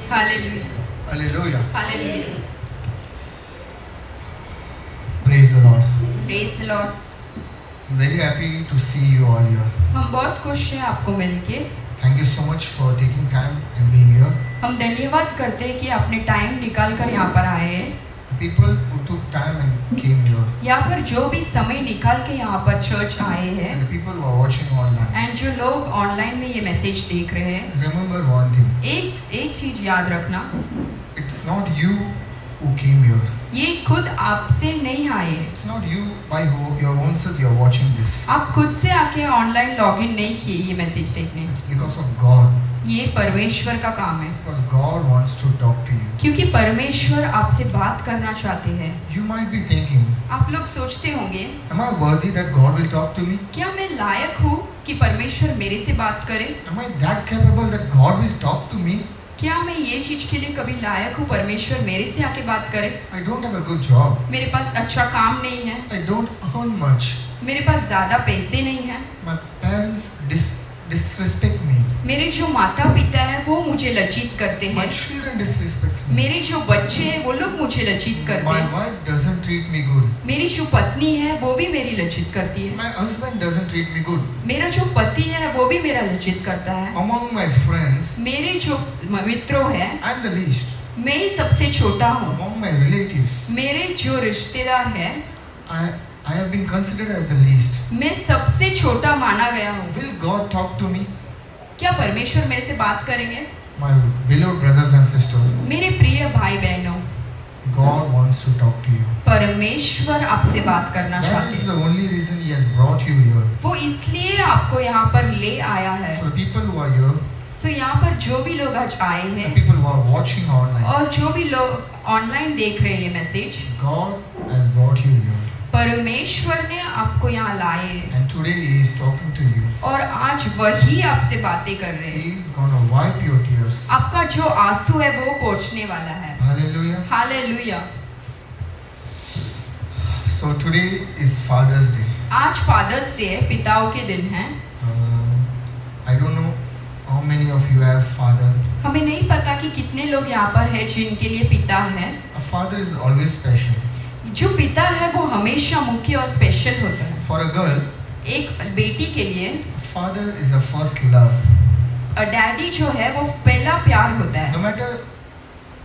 Hallelujah. Hallelujah. Hallelujah. Praise the Lord. Praise the Lord. I'm very happy to see you all here. हम बहुत खुश हैं आपको मिलके. Thank you so much for taking time and being here. हम धन्यवाद करते हैं कि आपने टाइम निकाल कर यहाँ पर आए हैं. The people who took time and came here, यहाँ पर जो भी समय निकाल के यहाँ पर चर्च आए हैं and the people who are watching online. And जो लोग ऑनलाइन में ये मैसेज देख रहे हैं, Remember one thing. एक चीज याद रखना, It's not you who came here. ये खुद आपसे नहीं आए. It's not you by your own self you're watching this. आप खुद से आके ऑनलाइन लॉगिन नहीं किए ये मैसेज देखने. It's because of God. ये परमेश्वर का काम है. Because God wants to talk to you. क्योंकि परमेश्वर आपसे बात करना चाहते हैं. You might be thinking, आप लोग सोचते होंगे, am I worthy that God will talk to me? क्या मैं लायक हूँ कि परमेश्वर मेरे से बात करे? Am I that capable that God will talk to me? क्या मैं ये चीज के लिए कभी लायक हूँ परमेश्वर मेरे से आके बात करे? I don't have a good job. मेरे पास अच्छा काम नहीं है, I don't earn much. मेरे पास ज्यादा पैसे नहीं है, My parents disrespect me. मेरे जो माता पिता है वो मुझे लज्जित करते My हैं, children disrespect me. मेरे जो बच्चे हैं वो लोग मुझे लज्जित करते My हैं, wife doesn't treat me good. मेरी जो पत्नी है वो भी मेरी लज्जित करती है, My husband doesn't treat me good. मेरा जो पति है वो भी मेरा लज्जित करता है. Among my friends, मेरे जो मित्रों हैं I'm the least. मैं ही सबसे छोटा हूँ. Among my relatives, मेरे जो रिश्तेदार हैं I have been considered as the least. मैं सबसे छोटा माना गया हूँ. Will God talk to me? क्या परमेश्वर मेरे से बात करेंगे? My beloved brothers and sisters, मेरे प्रिय भाई बहनों, God wants to talk to you. परमेश्वर आपसे बात करना That चाहते is हैं. the only reason He has brought you here. वो इसलिए आपको यहाँ पर ले आया है. So the people who are here, तो यहाँ पर जो भी लोग आज आए the हैं people who are watching online, और जो भी लोग ऑनलाइन देख रहे हैं ये message, God has brought you here. परमेश्वर ने आपको यहाँ लाए And today He is talking to you. और आज वही आपसे बातें कर रहे हैं. He is gonna wipe your tears. आपका जो आंसू है वो पोंछने वाला है. Hallelujah. Hallelujah. So today is Father's Day. आज फादर्स डे है, पिताओं के दिन है. I don't know how many of you have father. हमें नहीं पता कि कितने लोग यहाँ पर हैं जिनके लिए पिता है. A father is always special. जो पिता है वो हमेशा मुख्य और स्पेशल होता है. For a girl, एक बेटी के लिए father is a first love. Daddy जो है वो पहला प्यार होता है. No matter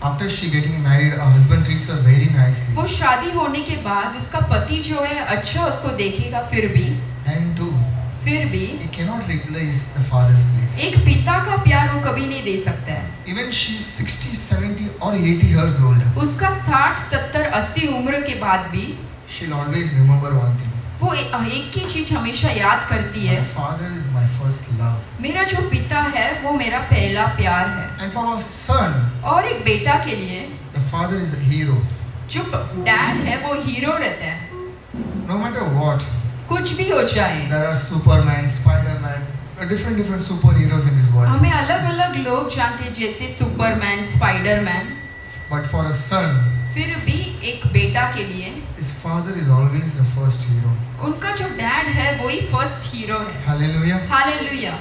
after she getting married, her husband treats her very nicely. वो शादी होने के बाद उसका पति जो है अच्छा उसको देखेगा, फिर भी He cannot replace the father's place. एक पिता का प्यार वो कभी नहीं दे सकता है. Even she's 60, 70 or 80 years old, उसका 60, 70, 80 उम्र के बाद भी she'll always remember one thing. वो एक ही चीज हमेशा याद करती है, My father is my first love. मेरा जो पिता है वो मेरा पहला प्यार है. And for our son, और एक बेटा के लिए the father is a hero. जो डैड है वो हीरो रहता है. No matter what, कुछ भी हो जाए, there are Superman, Spider-Man, different superheroes in this world. हमें अलग अलग लोग जानते हैं जैसे Superman, Spiderman. But for a son, फिर भी एक बेटा के लिए his father is always the first hero. उनका जो डैड है वही फर्स्ट हीरो है. Hallelujah. Hallelujah.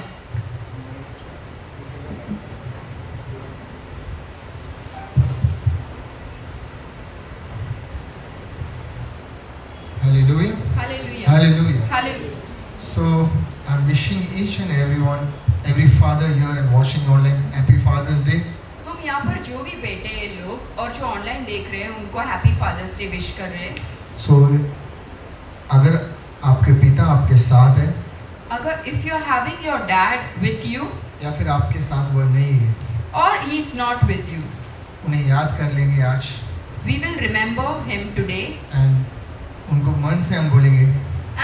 Hallelujah. Hallelujah. Hallelujah. Hallelujah. So I'm wishing each and everyone, every father here and watching online, happy Father's Day. हम यहाँ पर जो भी बेटे हैं लोग और जो ऑनलाइन देख रहे हैं उनको हैप्पी फादर्स डे विश कर रहे हैं. So अगर आपके पिता आपके साथ है अगर if you are having your dad with you या फिर आपके साथ वो नहीं है, और he is not with you, उन्हें याद कर लेंगे आज we will remember him today and उनको मन से हम बोलेंगे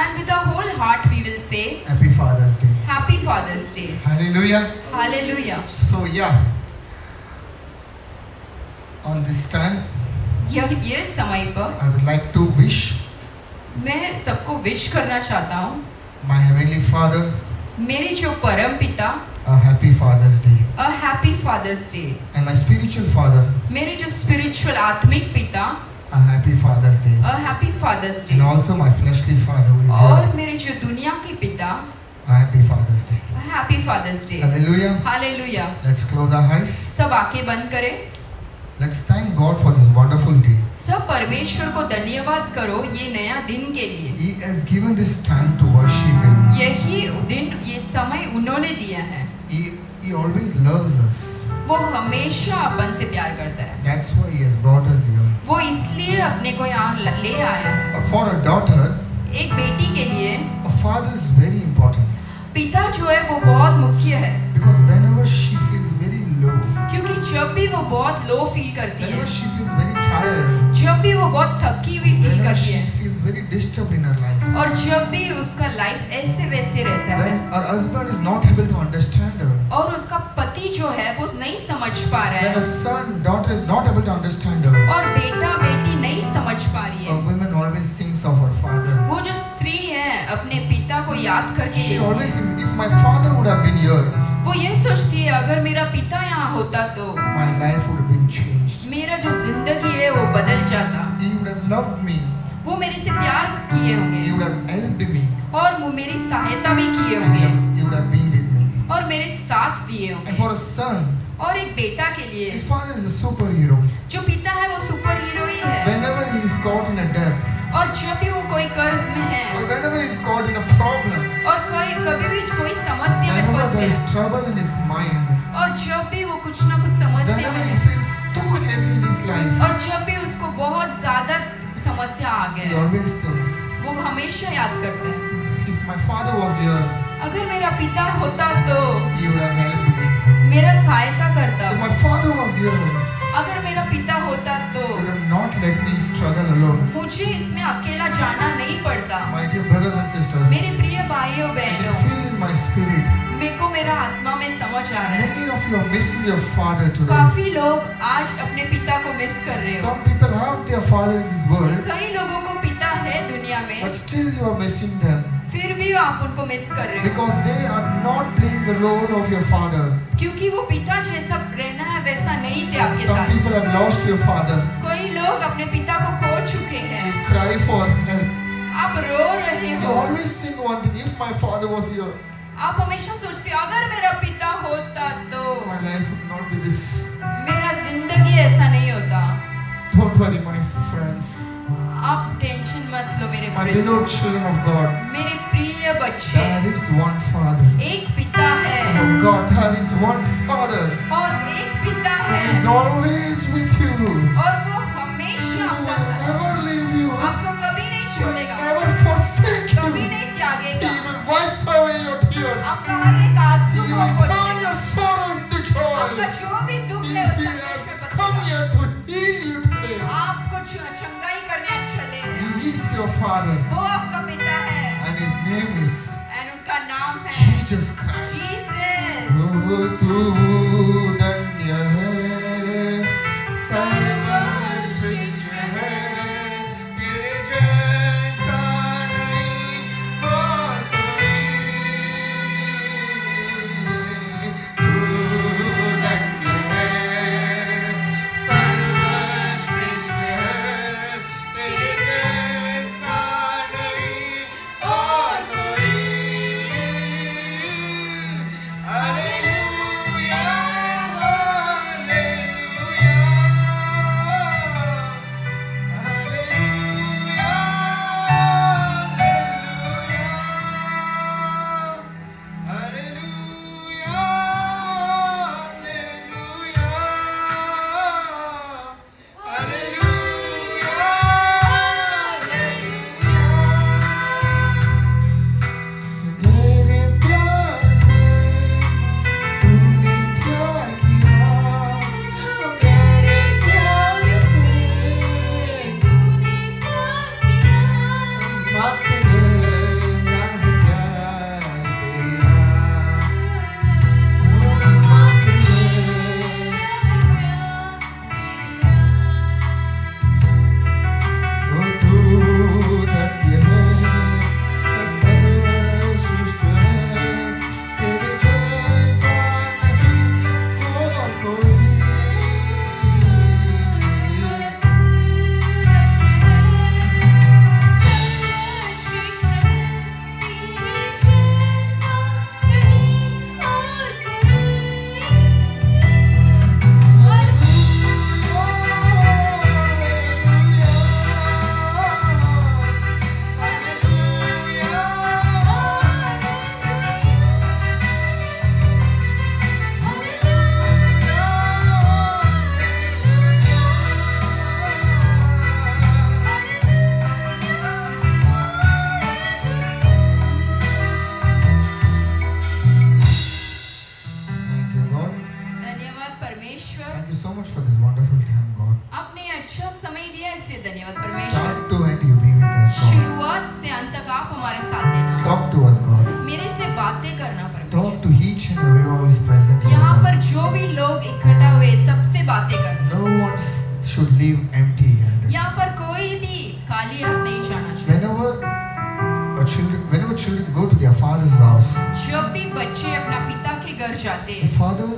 and with our whole heart we will say happy father's day. happy father's day. Hallelujah. Hallelujah. So yeah, on this time ये समय पर I would like to wish मैं सबको विश करना चाहता हूँ my heavenly Father मेरे जो परम पिता a happy Father's Day, a happy father's day, and my spiritual father मेरे जो स्पिरिचुअल आत्मिक पिता a happy Father's Day, a happy father's day, and also my fleshly father who is और here मेरे जो दुनिया के पिता a Happy Father's Day. Happy father's day. Hallelujah. Hallelujah. Let's close our eyes. सब आंखें बंद करें। Let's thank God for this wonderful day. सब परमेश्वर को धन्यवाद करो ये नया दिन के लिए। He has given this time to worship Him. यही दिन, ये समय उन्होंने दिया है। He always loves us. वो हमेशा अपन से प्यार करता है। That's why He has brought us here. वो इसलिए अपने को यहाँ ले आया है। For a daughter, एक बेटी के लिए a father is very important. पिता जो है वो बहुत मुख्य है, Because whenever she feels very low, क्योंकि जब भी वो बहुत लो फील करती है, whenever she feels very tired, जब भी वो बहुत थकी हुई फील whenever करती she है, feels very disturbed in her life, और जब भी उसका लाइफ ऐसे वैसे रहता है, when her husband is not able to understand her, और उसका पति जो है वो नहीं समझ पा रहा when a है, son, daughter is not able to understand her, और बेटा बेटी नहीं समझ पा रही a है, woman always thinks of her father. वो जो स्त्री है अपने पिता को याद करके She रहती always है। thinks, if my father would have been here, वो ये सोचती है अगर मेरा पिता यहाँ होता तो my life would have been changed. मेरा जो जिंदगी है वो बदल जाता, He would have loved me. वो मेरे से प्यार किए He होंगे would have helped me. और वो मेरी सहायता भी किए And होंगे he would have been with me. और मेरे साथ दिए And for होंगे। a son, और एक बेटा के लिए his father is a superhero. जो पिता है वो सुपर हीरो ही है, Whenever he is caught in a debt, और जब भी वो कोई कर्ज में or है, whenever he is caught in a problem, और कभी भी कोई समस्या में whenever फंस there is गया, trouble in his mind, और जब भी वो कुछ ना कुछ समस्या whenever में he है, feels too heavy in his life, और जब भी उसको बहुत ज्यादा समस्या आ he गया, always thinks, वो हमेशा याद करते हैं if my father was here, अगर मेरा पिता होता तो he would have helped me. मेरा सहायता करता, If my father was here, अगर मेरा पिता होता तो he would have not let me struggle alone. मुझे इसमें अकेला जाना नहीं पड़ता। My dear brothers and sisters, मेरे प्रिय भाइयों I बहनों, can feel in my spirit, मेरे को मेरा आत्मा में समझ आ रहा है, many of you are missing your father today. काफी लोग आज अपने पिता को मिस कर रहे हो। Some people have their father in this world, कई लोगों को पिता है दुनिया में, but still you are missing them फिर भी आप उनको मिस कर रहे हो, because they are not playing the role of your father. क्योंकि वो पिता जैसा रहना है वैसा नहीं थे आपके Some साथ। people have lost your father. कई लोग अपने पिता को खो चुके हैं, You cry for help. आप रो रहे You हो, always think one thing, if my father was here, आप हमेशा सोचते हो अगर मेरा पिता होता तो my life would not be this. मेरा जिंदगी ऐसा नहीं होता। Don't worry, my friends, आप टेंशन मत लो मेरे my प्रिय, beloved children of God. मेरे प्रिय बच्चे, There is one father. एक पिता है Oh God, there is one father. और एक पिता He is है always with you. और वो हमेशा He आपका will साथ, never leave you. आपको कभी नहीं He will छोड़ेगा, never forsake कभी you. नहीं He त्यागेगा, will wipe away your tears. आपका हर एक आंसू He को will turn पोंछेगा, your sorrow into आपका joy. जो भी दुख He है has उसका come here to heal you today. आपको चंगाई करने चले हैं। He is your father, वो आपका पिता है and his name is और उनका नाम है Jesus Christ. जीसस। Oh, तू धन्य है, सर्वश्रेष्ठ है, तेरे जैसा नहीं और कोई। तू धन्य है, सर्वश्रेष्ठ है, तेरे जैसा नहीं और कोई। Hallelujah, धन्यवाद परमेश्वर, Thank you so much for this wonderful time, God. आपने अच्छा समय दिया इसलिए धन्यवाद परमेश्वर। Start to end, you be with us, God. शुरुआत से अंत तक आप हमारे साथ देना, Talk to us, God. मेरे से बातें करना Talk परमेश्वर। to each and everyone who is present here, यहाँ पर God. जो भी लोग इकट्ठा हुए सबसे बातें करना। No one should leave empty-handed. यहाँ पर कोई भी खाली हाथ नहीं जाना चाहिए। Whenever children go to their father's house, जब भी बच्चे अपना पिता के घर जाते the हैं, father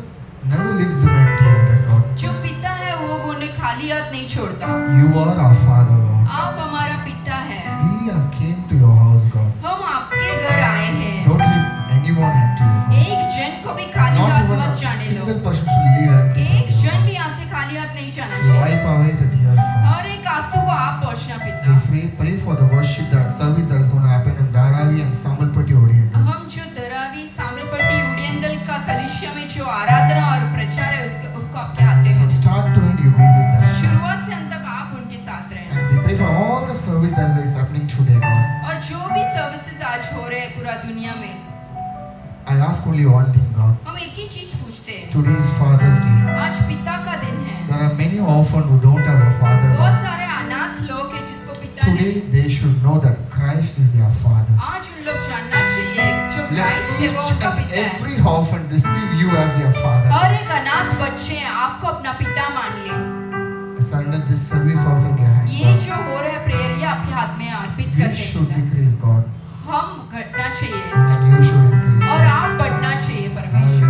never leaves them empty-handed, God. जो पिता है वो उन्हें खाली हाथ नहीं छोड़ता। You are our Father, Lord. आप हमारा पिता है, We have came to your house, God. हम आपके घर आए हैं। Don't leave anyone empty, God. एक जन को भी खाली Not हाथ even मत a जाने दो। single person should leave empty. एक from जन your भी यहाँ से खाली हाथ नहीं जाना house. You चाहिए। wipe away the tears, God. हर एक आंसू को आप पोंछना पिता। We pray for the worship, the service that is going to happen in Dharavi and Sambalpati Oriental. हम जो दरावी सांबलपट्टी उड़ियंदल का कलिसिया में जो आराधना और प्रचार है उसको आपके हाथ में From they. start to end, you be with them. शुरुआत से अंत तक आप उनके साथ रहना। And we pray for all the service that is happening today, God. और जो भी सर्विसेज आज हो रहे हैं पूरा दुनिया में, I ask only one thing, God. हम एक ही चीज पूछते हैं। Today is Father's Day. आज पिता का दिन है। There are many orphans who don't have a father, बहुत God. सारे अनाथ लोग हैं जिसको पिता Today नहीं। they should know that Christ is their Father. आज उन लोग जानना चाहिए जो Let क्राइस्ट है वो each उनका and पिता है। every orphan receive you as their Father. हर एक अनाथ बच्चे हैं आपको अपना पिता मान ले। I surrender this service also in your hands, ये God. जो हो रहा है प्रेयर ये आपके हाथ में अर्पित We करते should हैं। decrease, God, हम घटना चाहिए and you should increase. और आप बढ़ना चाहिए परमेश्वर।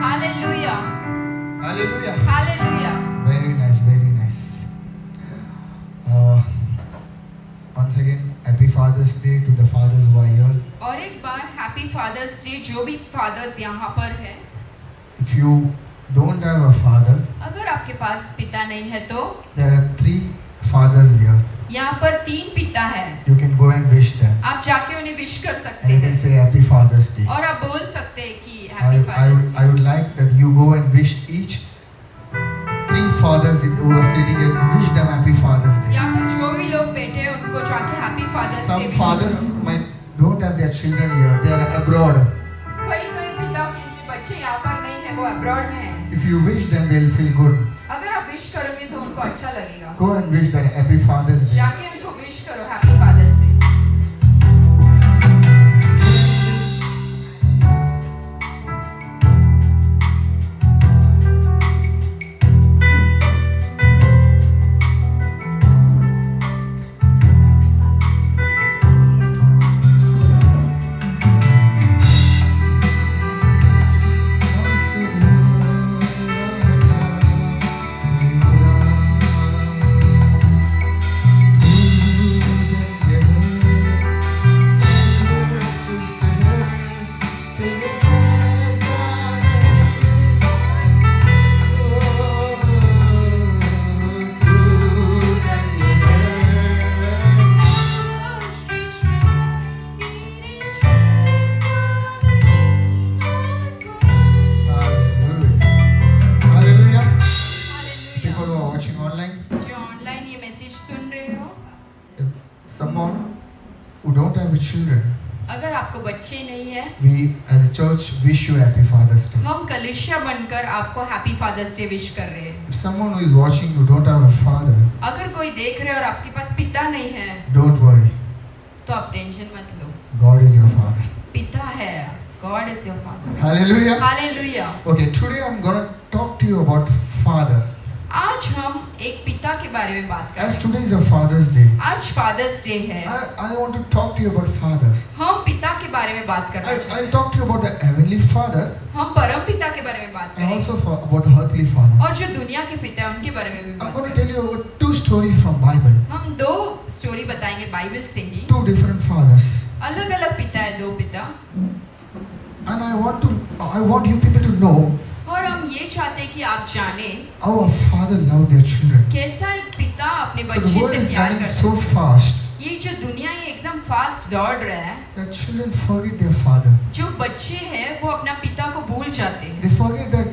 Hallelujah. Hallelujah, Hallelujah. Hallelujah. Very nice, very nice. Once again, happy Father's Day to the fathers who are here. और एक बार हैप्पी फादर्स डे जो भी फादर्स यहाँ पर है। If you don't have a father, अगर आपके पास पिता नहीं है तो there are 3 fathers here. यहाँ पर 3 पिता है। You can go and wish them. आप जाके उन्हें विश कर सकते And you हैं can say Happy Father's Day. और आप बोल सकते हैं कि happy I father's would like that you go and wish each 3 fathers who are sitting here, wish them Happy Father's Day. यहाँ पर जो भी लोग बैठे हैं उनको जाके happy father's day Some wish fathers करो। might don't have their children here; they are abroad. कई पिता के लिए बच्चे यहाँ पर नहीं है, वो अब्रॉड में है। If you wish them, they'll feel good. अगर आप विश करोगे तो उनको अच्छा लगेगा। Go and wish that Happy Father's Day. जाके उनको विश करो happy father's day. Hallelujah. People who are watching online, जो ऑनलाइन ये मैसेज सुन रहे हो, if someone who don't have children, अगर आपको बच्चे नहीं है, we as a church wish you Happy Father's Day. हम कलिसिया बनकर आपको हैप्पी फादर्स डे विश कर रहे हैं। If someone who is watching who don't have a father, अगर कोई देख रहे और आपके पास पिता नहीं है don't worry. तो आप टेंशन मत लो, God is your father. पिता है, God is your father. Hallelujah. Hallelujah. Okay, today I'm going to talk to you about father. आज हम एक पिता के बारे में बात As करेंगे। today is a Father's Day, आज फादर्स डे है, I want to talk to you about father. हम पिता के बारे में बात करना I'll चाहते talk to you about the heavenly father हैं। हम परम पिता के बारे में बात and करेंगे also about the earthly father. और जो दुनिया के पिता है उनके बारे में भी I'm बात going to करेंगे। tell you about 2 stories from Bible. हम 2 स्टोरी बताएंगे बाइबल से ही। 2 different fathers. अलग अलग पिता है, 2 पिता। And I want you people to know और हम ये चाहते हैं कि आप जाने how a father loved their children. कैसा एक पिता अपने So the बच्चे world से is प्यार running करता so है। fast ये जो दुनिया है एकदम फास्ट दौड़ रहा है, that children forget their father. जो बच्चे हैं वो अपना पिता को भूल जाते हैं। They forget that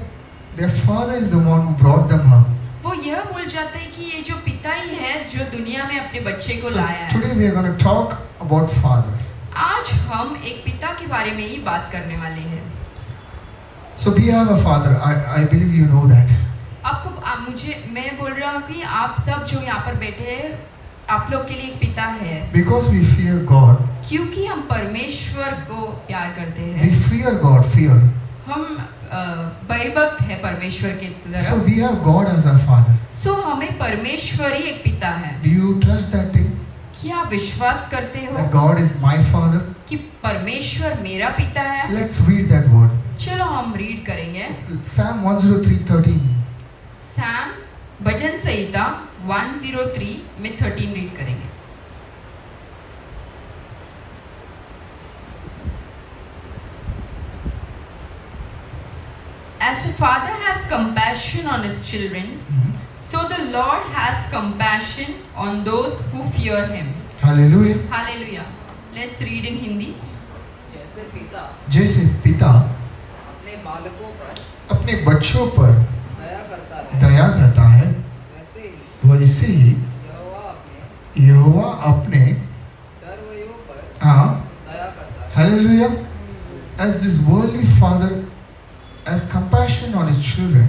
their father is the one who brought them up. वो यह भूल जाते हैं कि ये जो पिता ही है जो दुनिया में अपने बच्चे को So लाया है। today we are going to talk about father. आज हम एक पिता के बारे में ही बात करने वाले हैं। So we have a father. I believe you know that. मैं बोल रहा हूँ कि आप सब जो यहाँ पर बैठे हैं, आप लोग के लिए एक पिता है। Because we fear God. क्योंकि हम परमेश्वर को प्यार करते हैं। We fear God. Fear. हम भयभक्त है परमेश्वर के तरफ। So we have God as our father. So हमें परमेश्वर ही एक पिता है। Do you trust that thing? क्या आप विश्वास करते हो That God is my father? कि परमेश्वर मेरा पिता है? Let's read that word. चलो हम रीड करेंगे। Psalm 103:13. सैम भजन संहिता 103 में 13 रीड करेंगे। As a father has compassion on his children, so the Lord has compassion on those who fear him. Hallelujah. Hallelujah. Let's read in Hindi. जैसे पिता अपने बालकों पर अपने बच्चों पर दया करता है, वैसे ही यहोवा अपने डरवैयों पर हाँ दया करता है। Hallelujah. As this worldly father has compassion on his children,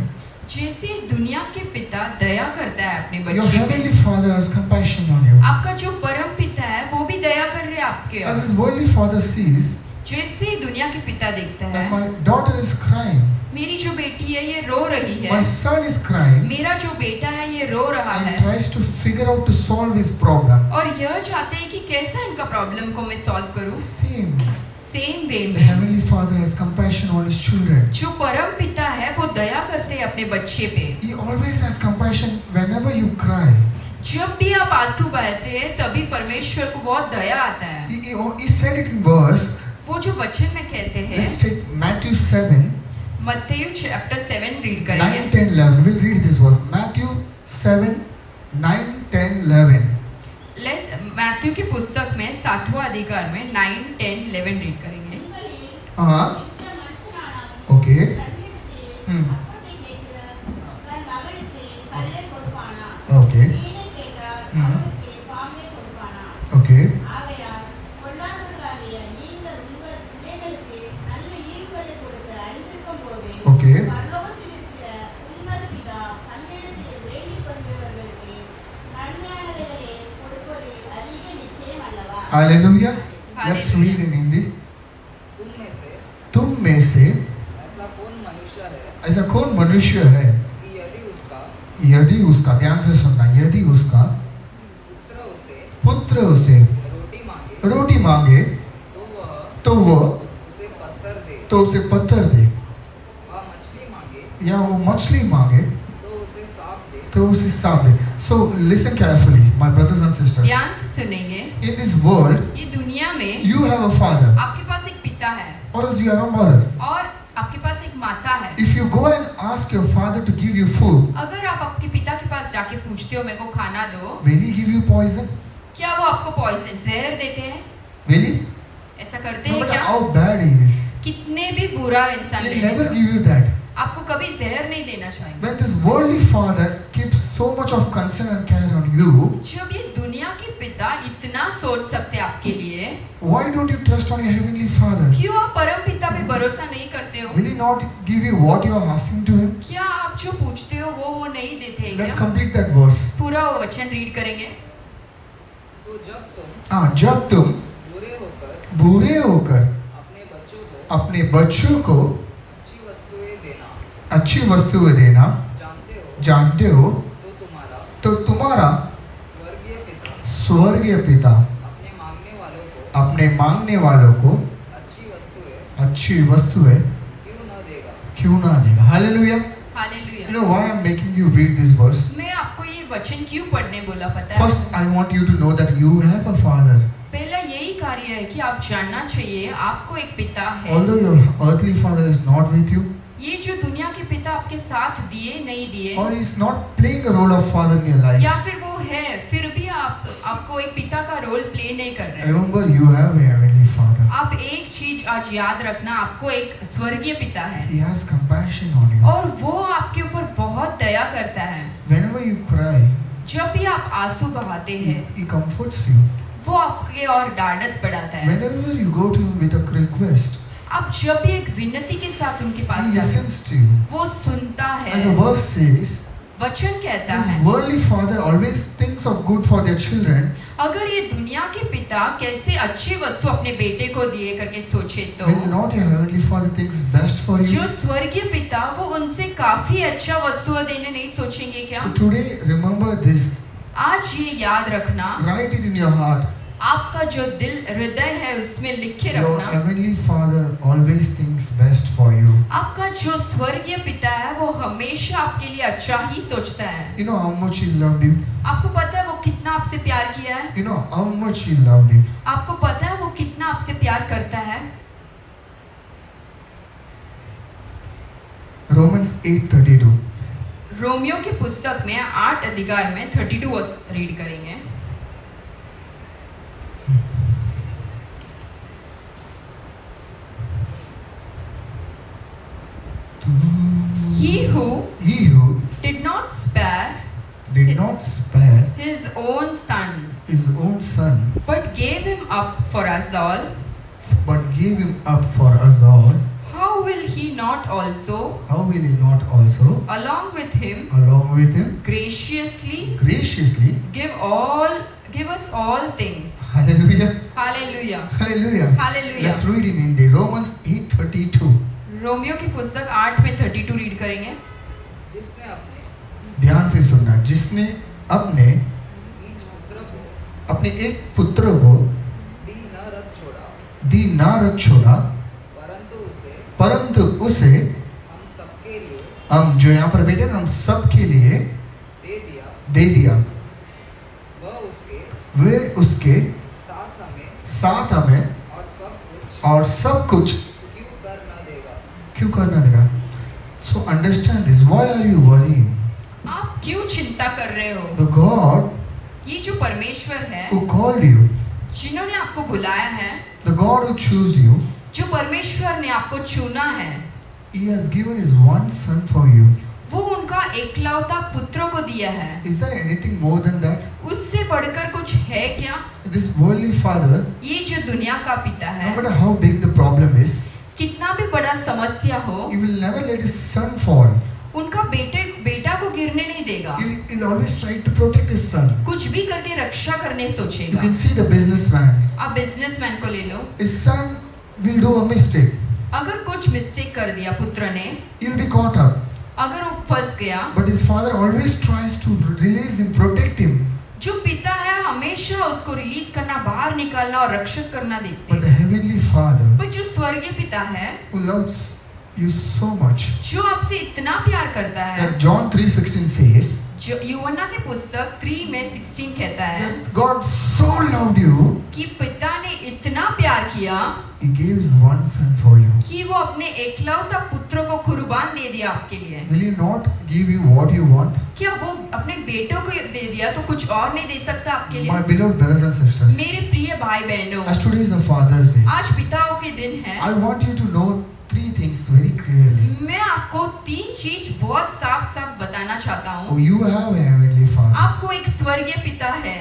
जैसे दुनिया के पिता दया करता है अपने your बच्चे heavenly पे, father has compassion on you. आपका जो परम पिता है वो भी दया कर रहे हैं आपके As ऊपर। his worldly father sees जैसे दुनिया के पिता देखता that है, my daughter is crying, मेरी जो बेटी है ये रो रही my है, son is crying, मेरा जो बेटा है ये रो रहा and है, tries to figure out to solve his problem. और यह चाहते हैं कि कैसा इनका प्रॉब्लम को मैं सॉल्व करूं। Same. सेम वे The में heavenly father has compassion on his children. जो परम पिता है वो दया करते हैं अपने बच्चे पे। He always has compassion whenever you cry. जब भी आप आंसू बहाते हैं तभी परमेश्वर को बहुत दया आता है। He said it in verse. वो जो वचन में कहते हैं, Let's take Matthew 7, मत्ती चैप्टर 7 रीड 9, करेंगे। 10, 11. We'll read this verse. Matthew 7, 9, 10, 11. Matthew की पुस्तक में 7वां अधिकार में 9, 10, 11 रीड करेंगे। Okay. Okay. Okay. Okay. Hallelujah. Let's read in Hindi. तुम में से ऐसा कौन मनुष्य है कि यदि उसका ध्यान से सुनना, यदि उसका पुत्र उसे रोटी मांगे तो वह उसे पत्थर दे, या वो मछली मांगे तो उसे सांप दे. So listen carefully, my brothers and sisters. ध्यान से सुनेंगे। In this world, ये दुनिया में you have a father, आपके पास एक पिता है or else you have a mother. और आपके पास एक माता है। If you go and ask your father to give you food, अगर आप आपके पिता के पास जाके पूछते हो मेरे को खाना दो, will he give you poison? क्या वो आपको पॉइजन जहर देते हैं? Will he? ऐसा करते No हैं matter क्या? how bad he is, कितने भी बुरा इंसान he'll रहे never हो, give you that. आपको कभी जहर नहीं देना चाहिए। When this worldly father keeps so much of concern and care on you, जब ये दुनिया के पिता इतना सोच सकते हैं आपके लिए, why don't you trust on your heavenly father? क्यों आप परम पिता पे भरोसा नहीं करते हो? Will he not give you what you are asking to him? क्या आप जो पूछते हो वो नहीं देते हैं Let's क्या? complete that verse. पूरा वो वचन रीड करेंगे। सो जब तुम बुरे होकर अपने बच्चों को अच्छी वस्तुएं देना जानते हो तो तुम्हारा स्वर्गीय पिता अपने मांगने वालों को अच्छी वस्तुएं क्यों ना देगा. Hallelujah. Hallelujah. You know why I'm making you read this verse? मैं आपको ये वचन क्यों पढ़ने बोला पता है? First, I want you to know that you have a father. पहला यही कार्य है कि आप जानना चाहिए आपको एक पिता है। Although your earthly father is not with you, ये जो दुनिया के पिता आपके साथ दिए नहीं दिए, or is not playing a role of father in your life, या फिर वो है फिर भी आपको एक पिता का रोल प्ले नहीं कर रहे। remember you have a heavenly father. आप एक चीज आज याद रखना, आपको एक स्वर्गीय पिता है He has compassion on you. और वो आपके ऊपर बहुत दया करता है। Whenever you cry, जब भी आप आंसू बहाते हैं he comforts you. वो आपके और ढाढ़स बढ़ाता है। Whenever you go to him with a request, आप जब भी एक विनती के साथ उनके पास He जाते हैं, listens to you. वो सुनता As the है। verse says, वचन कहता this है, worldly father always thinks of good for their children. अगर ये दुनिया के पिता कैसे अच्छी वस्तु अपने बेटे को दिए करके सोचे तो Will not your heavenly father thinks best for जो you? स्वर्गीय पिता वो उनसे काफी अच्छा वस्तुएं देने नहीं सोचेंगे क्या? So today remember this. आज ये याद रखना, Write it in your heart. आपका जो दिल हृदय है उसमें लिख के Your रखना, heavenly father always thinks best for you. आपका जो स्वर्गीय पिता है वो हमेशा आपके लिए अच्छा ही सोचता है। You know how much he loved you. आपको पता है वो कितना आपसे प्यार किया है? You know how much he loved you. आपको पता है वो कितना आपसे प्यार करता है? Romans 8:32. रोमियो की पुस्तक में 8 अधिकार में 32 वर्स रीड करेंगे। He who did did not spare not spare his own son, his own son, but gave him up for us all, but gave him up for us all, how will he not also, how will he not also, along with him, along with him, graciously graciously, give us all things? hallelujah, Hallelujah. hallelujah. Hallelujah. Let's read in Hindi. Romans 8:32. Romeo की पुस्तक 8 में 32 read करेंगे। जिसने अपने ध्यान से सुनना। जिसने अपने निज पुत्र को अपने एक पुत्र को दी न रख छोड़ा, दी ना रख छोड़ा, परंतु उसे हम सबके लिए, हम जो यहाँ पर बैठे ना, हम सबके लिए दे दिया। वे उसके साथ हमें और सब कुछ क्यों करना देगा? So understand this. Why are you worrying? आप क्यों चिंता कर रहे हो? The God ये जो परमेश्वर है, who called you, जिन्होंने आपको बुलाया है, the God who chose you, जो परमेश्वर ने आपको चुना है, He has given His one son for you. वो उनका एकलौता पुत्र को दिया है। Is there anything more than that? उससे बढ़कर कुछ है क्या? This worldly father, ये जो दुनिया का पिता no है, matter how big the problem is, कितना भी बड़ा समस्या हो, He will never let His son fall. उनका बेटा को गिरने नहीं देगा। He'll always try to protect His son. कुछ भी करके रक्षा करने You सोचेगा। can see the businessman. आप बिजनेसमैन को ले लो, His son will do a mistake. अगर कुछ मिस्टेक कर दिया पुत्र ने, He'll be caught up. अगर वो फंस गया, But his father always tries to release him, protect him. जो पिता है हमेशा उसको रिलीज करना, बाहर निकालना और रक्षक करना देते But the हैं। heavenly Father, पर जो स्वर्गीय पिता है, who loves you so much, जो आपसे इतना प्यार करता है, that John 3:16 says, जो यूहन्ना की पुस्तक 3 में 16 कहता है that God so loved you, कि पिता ने इतना प्यार किया He gave His one son for you. कि वो अपने एकलौता पुत्र को कुर्बान दे दिया आपके लिए। Will He not give you what you want? क्या वो अपने बेटों को दे दिया तो कुछ और नहीं दे सकता आपके My लिए? beloved brothers and sisters, मेरे प्रिय भाई बहनों, as today is a Father's Day, आज पिताओं के दिन है। I want you to know three things very clearly. मैं आपको 3 चीज बहुत साफ साफ बताना चाहता Oh, हूँ। you have a heavenly Father. आपको एक स्वर्गीय पिता है,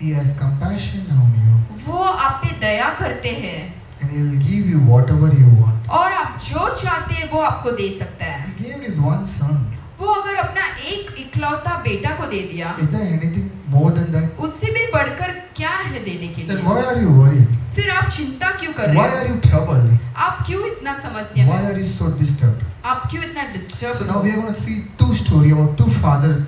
He has compassion on you, वो आप पे दया करते हैं and He will give you whatever you want. और आप जो चाहते हैं वो आपको दे सकता है। He gave His one son. वो अगर अपना एक इकलौता बेटा को दे दिया, Is there anything more than that? उससे भी बढ़कर क्या है देने के Then लिए? why are you worried? फिर आप चिंता क्यों कर Why रहे are हो? you troubled? आप क्यों इतना समस्या Why में? are you so disturbed? आप क्यों इतना So डिस्टर्ब now हो? we are going to see two story about two fathers.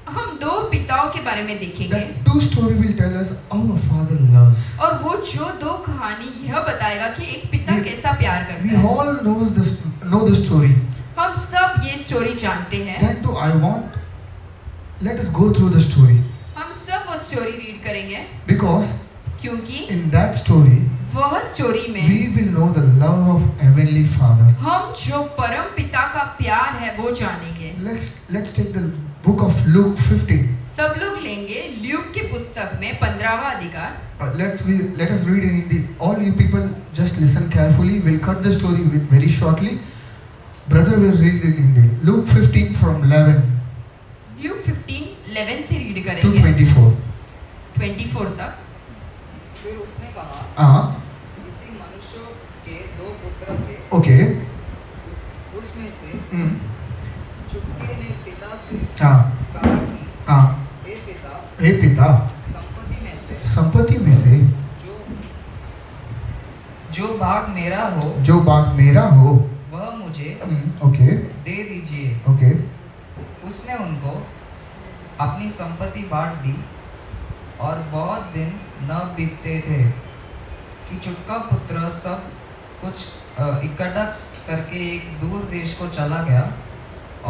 हम 2 पिताओं के बारे में देखेंगे That two story will tell us how a father loves. और वो जो 2 कहानी यह बताएगा कि एक पिता We- कैसा प्यार We करता है। all know the story. हम सब ये स्टोरी जानते हैं। That too I want. Let us go through the story हम सब वो स्टोरी रीड करेंगे because क्योंकि in that story वह स्टोरी में we will know the love of heavenly Father. हम जो परम पिता का प्यार है वो जानेंगे। Let's take the book of Luke 15. सब लोग लेंगे ल्यूक की पुस्तक में 15वां अधिकार। Let us read in Hindi. All you people just listen carefully. We'll cut the story very shortly. Brother will read in Hindi. Luke 15 from 11 Luke 15:11 से read to करेंगे 24. 24 तक। फिर उसने कहा, हाँ, किसी मनुष्य के 2 पुत्र ओके उसमें से हम्म, चुटकी ने पिता से हाँ कहा कि हाँ हे पिता, हे पिता, संपत्ति में से जो जो भाग मेरा हो जो बात मेरा हो, वह मुझे ओके दे दीजिए। ओके उसने उनको अपनी संपत्ति बांट दी और बहुत दिन न बीतते थे कि चुटका पुत्र सब कुछ इकट्ठा करके एक दूर देश को चला गया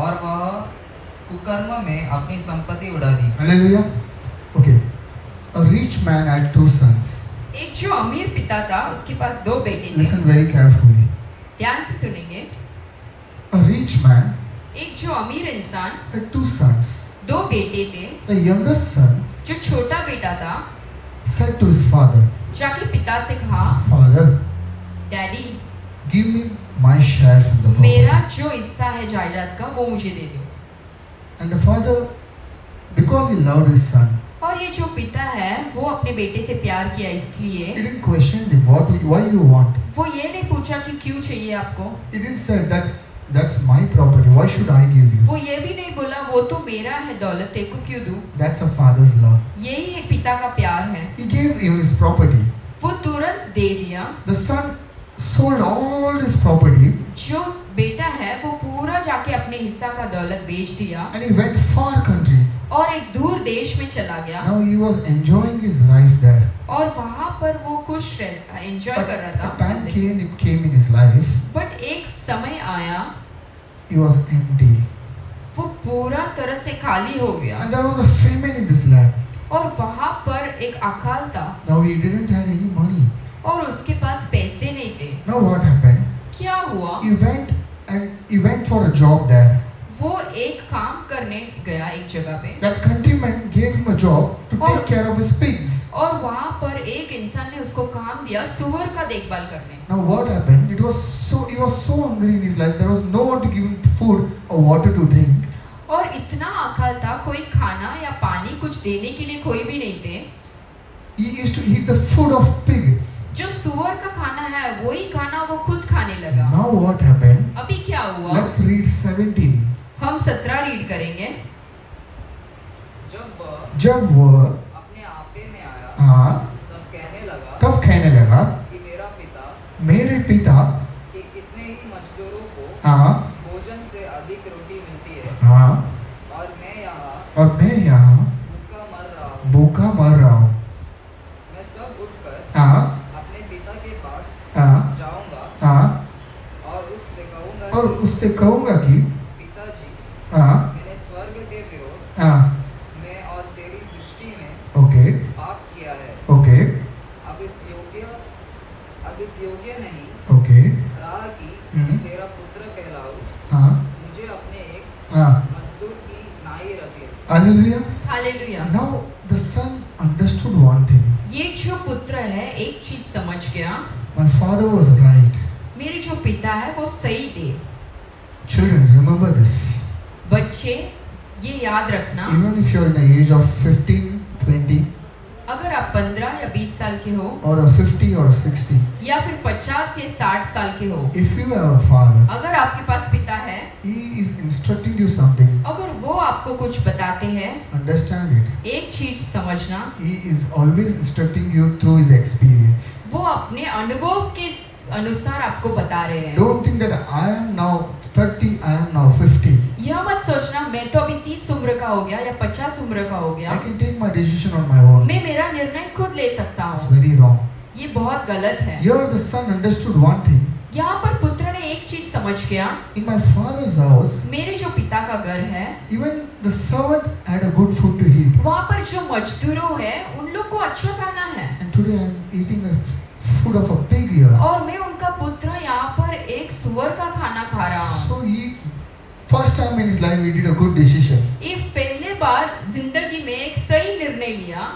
और वह कुकर्म में अपनी संपत्ति उड़ा दी। Hallelujah. Okay, a rich man had two sons. एक जो अमीर पिता था उसके पास दो बेटे थे। Listen very carefully. ध्यान से सुनेंगे। A rich man एक जो अमीर इंसान had two sons. दो बेटे थे। The youngest son जो छोटा बेटा था said to his father, जाके पिता से कहा, Father, daddy give me my share from the मेरा property. जो हिस्सा है जायदाद का वो मुझे दे दो। And the father, because he loved his son, और ये जो पिता है वो अपने बेटे से प्यार किया he इसलिए didn't question him, why you want. वो ये नहीं पूछा कि क्यों चाहिए आपको। He didn't say that that's my property, why should I give you. वो ये भी नहीं बोला वो तो मेरा है दौलत तेरे को क्यों दूं। That's a father's love. यही एक पिता का प्यार है। He gave him his property. वो तुरंत दे दिया। The son sold all his property जो बेटा है वो पूरा जाके अपने हिस्सा का दौलत बेच दिया and he went far country. और एक दूर देश में चला गया Now he was enjoying his life there. और वहां पर वो खुश रहता एंजॉय But कर a रहा time था। came in his life, but एक समय आया he was empty. वो पूरा तरह से खाली हो गया And there was a famine in this land. और वहां पर एक अकाल था Now he didn't have any money. और उसके पास पैसे नहीं थे। Now what happened? क्या हुआ? He went for a job there. वो एक काम करने गया एक जगह पे That countryman gave him a job to और- take care of his pigs. और वहां पर एक इंसान ने उसको काम दिया सुअर का देखभाल करने। Now what happened? He was so hungry in his life. There was no one to give him food or water to drink. और इतना अकाल था कोई खाना या पानी कुछ देने के लिए कोई भी नहीं थे। He used to eat the food of pig. जो सुअर का खाना है वही खाना वो खुद खाने लगा। Now what happened? अभी क्या हुआ? Let's read 17. हम 17 रीड करेंगे। जब वो अपने आपे में आया हाँ तब कहने लगा कि मेरे पिता कि कितने ही मजदूरों को हाँ भोजन से अधिक रोटी मिलती है हाँ और मैं यहाँ यहाँ भूखा मर रहा हूँ। मैं सब उठकर हाँ अपने पिता के पास हाँ जाऊंगा हाँ और उससे कहूंगा कि पिताजी, हाँ मैंने स्वर्ग के विरोध हाँ में और तेरी दृष्टि में ओके पाप किया है। ओके अब इस योग्य नहीं ओके रहा कि हम्म। तेरा पुत्र कहलाऊं। हाँ मुझे अपने एक हाँ मजदूर की नाई रखे। Hallelujah. Hallelujah. Now the son understood one thing. ये जो पुत्र है एक चीज समझ गया, My father was right. मेरे जो पिता है वो सही थे। Children, remember this. बच्चे ये याद रखना, Even if you're in the age of 15, 20 अगर आप 15 या 20 साल के हो or a 50 or 60, या फिर 50 या 60 साल के हो, if you have a father, अगर आपके पास पिता है, he is instructing you something, अगर वो आपको कुछ बताते हैं, understand it. एक चीज समझना, He is always instructing you through his experience. वो अपने अनुभव के अनुसार आपको बता रहे हैं। Don't think that I am now 30, I am now 50. यह मत सोचना मैं तो अभी 30 उम्र का हो गया या 50 उम्र का हो I गया, can take my decision on my own. मैं मेरा निर्णय खुद ले सकता It's हूँ। very wrong. ये बहुत गलत है। Here the son understood one thing. यहाँ पर पुत्र ने एक चीज समझ गया, In my father's house, मेरे जो पिता का घर है even the servant had a good food to eat. वहाँ पर जो मजदूरों है उन लोग को अच्छा खाना है, And today I am eating a food of a pig here. और मैं उनका पुत्र यहाँ पर एक सुअर का खाना खा रहा हूँ। So he, first time in his life, he did a good decision. ये पहले बार जिंदगी में एक सही निर्णय लिया।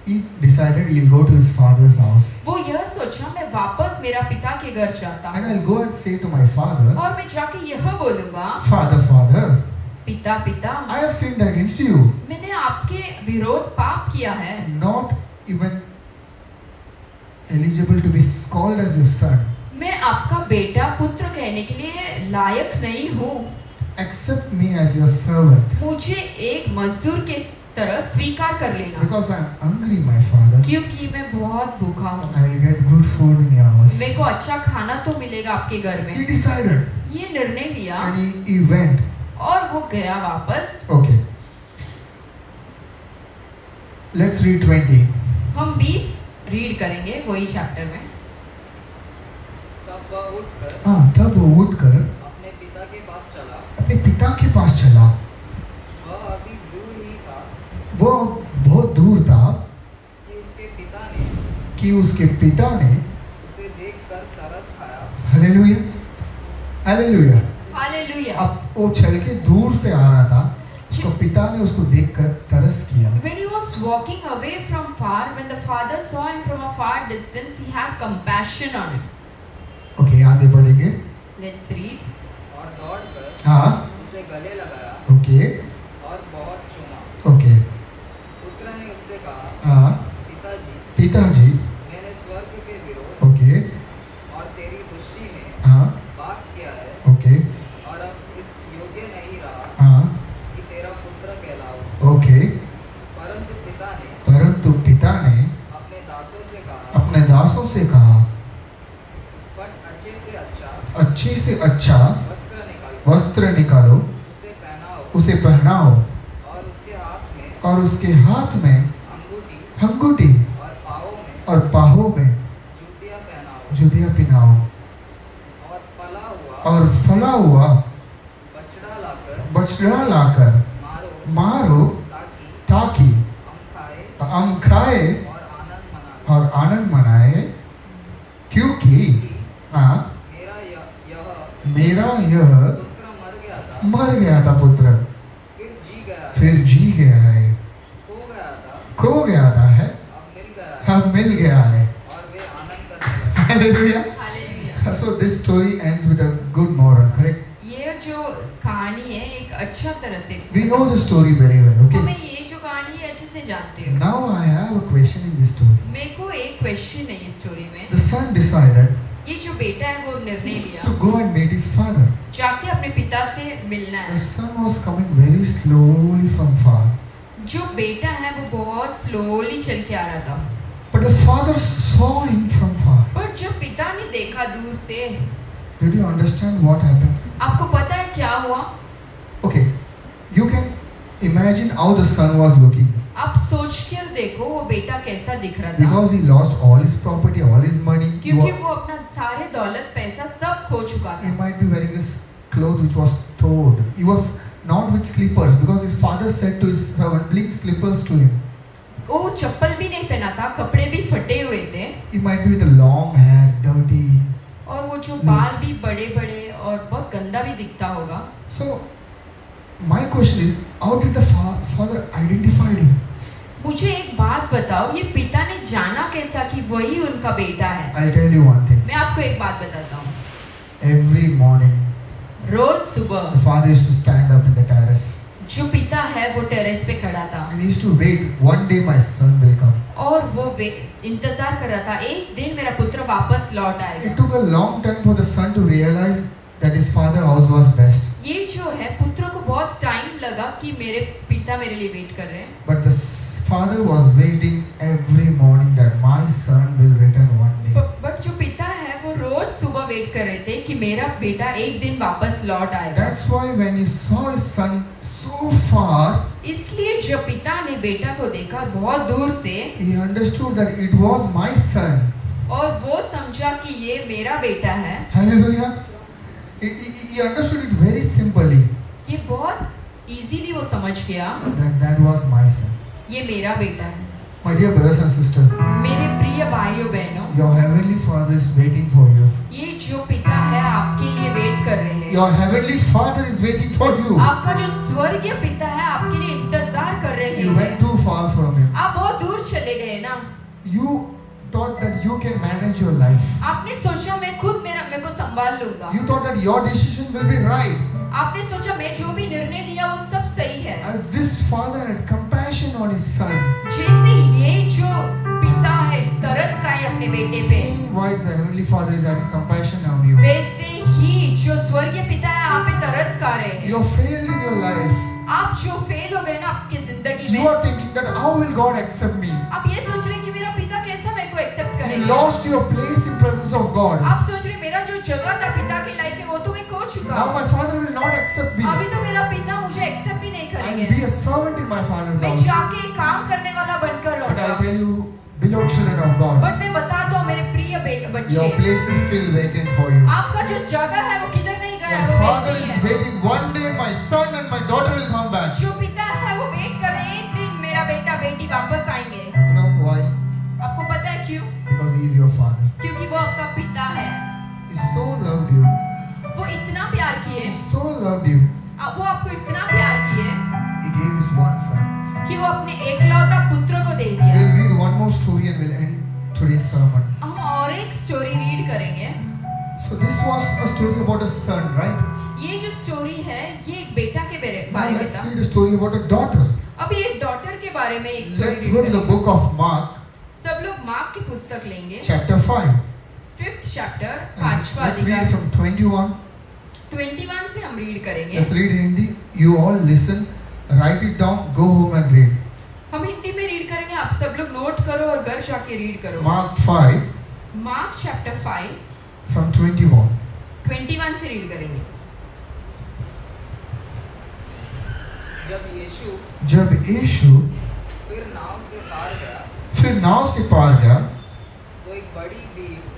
He decided he'll go to his father's house. वो यह सोचा मैं वापस मेरा पिता के घर जाता And हूँ I'll go and say to my father, और मैं जाके यह बोलूंगा, Father, Father, पिता पिता I have sinned against you. मैंने आपके विरोध पाप किया है, Not even eligible to be called as your son. मैं आपका बेटा पुत्र कहने के लिए लायक नहीं हूँ। Accept me as your servant. मुझे एक मजदूर के तरह स्वीकार कर लेना, Because I am hungry, my father. क्योंकि मैं बहुत भूखा हूँ। I will get good food in your house. मेरे को अच्छा खाना तो मिलेगा आपके घर He में। decided ये निर्णय लिया and he went. और वो गया वापस। Okay. Let's read 20. हम 20 रीड करेंगे वही चैप्टर में। तब वह उठकर तब वो उठकर अपने पिता के पास चला। अपने पिता के पास चला। वह अभी दूर ही था वो बहुत दूर था कि उसके पिता ने उसे देखकर तरस खाया। Hallelujah, hallelujah. हालेलुया। अब वो चल के दूर से आ रहा था, उसको पिता ने उसको देखकर तरस किया। When he was walking away from far, when the father saw him from a far distance, he had compassion on him. Okay, आगे बढ़ेंगे। Let's read. और दौड़कर हाँ, उसे गले लगाया ओके, और बहुत चूमा। ओके, पुत्र ने उससे कहा, हाँ, पिताजी, मैंने स्वर्ग के विरोध ओके, और तेरी दृष्टि में हाँ, पाप किया है ओके, और अब इस योग्य नहीं रहा हाँ, कि तेरा पुत्र कहलाऊं। ओके। परंतु पिता ने अपने दासों से कहा, फट अच्छे से अच्छा वस्त्र निकालो, उसे पहनाओ और उसके हाथ में अंगूठी और पाँवों में जूतियाँ पहनाओ और फला हुआ बछड़ा लाकर मारो ताकि हम खाए और आनंद मनाए, क्योंकि मेरा यह मर गया था पुत्र, फिर जी गया है, खो गया था है, अब मिल गया है। Hallelujah. Hallelujah. So this story ends with a good moral, correct? ये जो कहानी है एक अच्छा तरह से We know the story very well, okay? हमें ये जो कहानी है अच्छे से जानते हो। Now I have a question in this story. मेरे को एक क्वेश्चन है इस स्टोरी में। The son decided ये जो बेटा है वो निर्णय लिया to go and meet his father. जाके अपने पिता से मिलना The है। son was coming very slowly from far, जो बेटा है वो बहुत स्लोली चल के आ रहा था, but the father saw him from far. पर जब पिता ने देखा दूर से, Did you understand what happened? आपको पता है क्या हुआ? Okay, you can imagine how the son was looking. आप सोच कर देखो वो बेटा कैसा दिख रहा था। Because he lost all his property, all his money. क्योंकि वो अपना सारे दौलत पैसा सब खो चुका He था। might be wearing his clothes which was torn. He was not with slippers because his father said to his servant, bring slippers to him. वो चप्पल भी नहीं पहना था, कपड़े भी फटे हुए थे He might be with a long hair, dirty. और वो जो बाल भी बड़े बड़े और बहुत गंदा भी दिखता होगा। So, my question is, how did the father identify him? मुझे एक बात बताओ, ये पिता ने जाना कैसा कि वही उनका बेटा है? I'll tell you one thing. मैं आपको एक बात बताता हूँ। Every morning, रोज सुबह the father used to stand up in the terrace. जो पिता है वो टेरेस पे खड़ा था And he used to wait. One day my son will come. और वो इंतजार कर रहा था, एक दिन मेरा पुत्र वापस लौट It आएगा। took a long time for the son to realize that his father's house was best. ये जो है पुत्र को बहुत टाइम लगा कि मेरे पिता मेरे लिए वेट कर रहे हैं। But the father was waiting every morning that my son will return one day. But जो पिता है वो रोज सुबह वेट कर रहे थे कि मेरा बेटा एक दिन वापस लौट आएगा। That's why when he saw his son so far, इसलिए जब पिता ने बेटा को देखा बहुत दूर से, he understood that it was my son. और वो समझा कि ये मेरा बेटा है। Hallelujah. He understood it very simply ये बहुत इजीली वो समझ गया that was my son. ये मेरा बेटा है। My dear brothers and sisters, मेरे प्रिय भाइयों बहनों, your heavenly father is waiting for you. ये जो पिता है आपके लिए वेट कर रहे हैं। Your heavenly father is waiting for you. आपका जो स्वर्गीय पिता है आपके लिए इंतजार कर रहे You went हैं। too far from him. आप बहुत दूर चले गए ना। You thought that you can manage your life. आपने सोचा मैं खुद मेरे को संभाल लूंगा। You thought that your decision will be right. आपने सोचा मैं जो भी निर्णय लिया वो सब सही है। As this father had compassion on his son, जैसे ये जो पिता है तरस खाए अपने बेटे पे, same likewise, the Heavenly Father is having compassion on you. वैसे ही जो स्वर्गीय पिता है आप पे तरस खा रहे हैं। You are failed in your life. आप जो फेल हो गए ना आपकी जिंदगी You में, are thinking that how will God accept me? आप ये सोच रहे हैं कि मेरा पिता कैसा मेरे को एक्सेप्ट You करेगा। lost your place in presence of God. आप सोच रहे हैं मेरा जो जगह था पिता की लाइफ में वो तो मैं खो चुका Now हूँ। my Father will not accept me. अभी तो मेरा पिता मुझे एक्सेप्ट भी नहीं I करेंगे। will be a servant in my Father's मैं house. जाके एक काम करने वाला बनकर But I रहूंगा। tell you, beloved children of God, but मैं बता दूं मेरे प्रिय your बच्चे, place is still vacant for you. आपका जो जगह है वो किधर नहीं गया, Your वो Father वैसे ही is है। waiting. One day my son and my daughter will come back. जो पिता है वो वेट कर रहे हैं, एक दिन मेरा बेटा बेटी वापस आएंगे। You know why? आपको पता है क्यों? Because he is your Father. क्योंकि वो आपका पिता है। He so loved you. वो इतना प्यार किए, He so loved you. वो आपको इतना प्यार किए He gave his one son. कि वो अपने एकलौता पुत्र को दे दिया। We'll read one more story and we'll end today's sermon. हम और एक स्टोरी रीड करेंगे। So this was a story about a son, right? ये जो स्टोरी है ये एक बेटा के Now बारे में let's था। read a story about a daughter. अभी एक डॉटर के बारे में एक story Let's read go to the करेंगे। book of Mark, सब लोग मार्क की पुस्तक लेंगे, chapter 5. 5th चैप्टर, And 5वां let's read अधिकार, from 21. 21 से हम रीड करेंगे। Let's read in Hindi. You all listen, write it down, go home and read. हम हिंदी में रीड करेंगे, आप सब लोग नोट करो और घर जाके रीड करो। Mark 5 mark chapter 5 from 21. 21 से रीड करेंगे। जब यीशु फिर फिर नाव से पार गया तो एक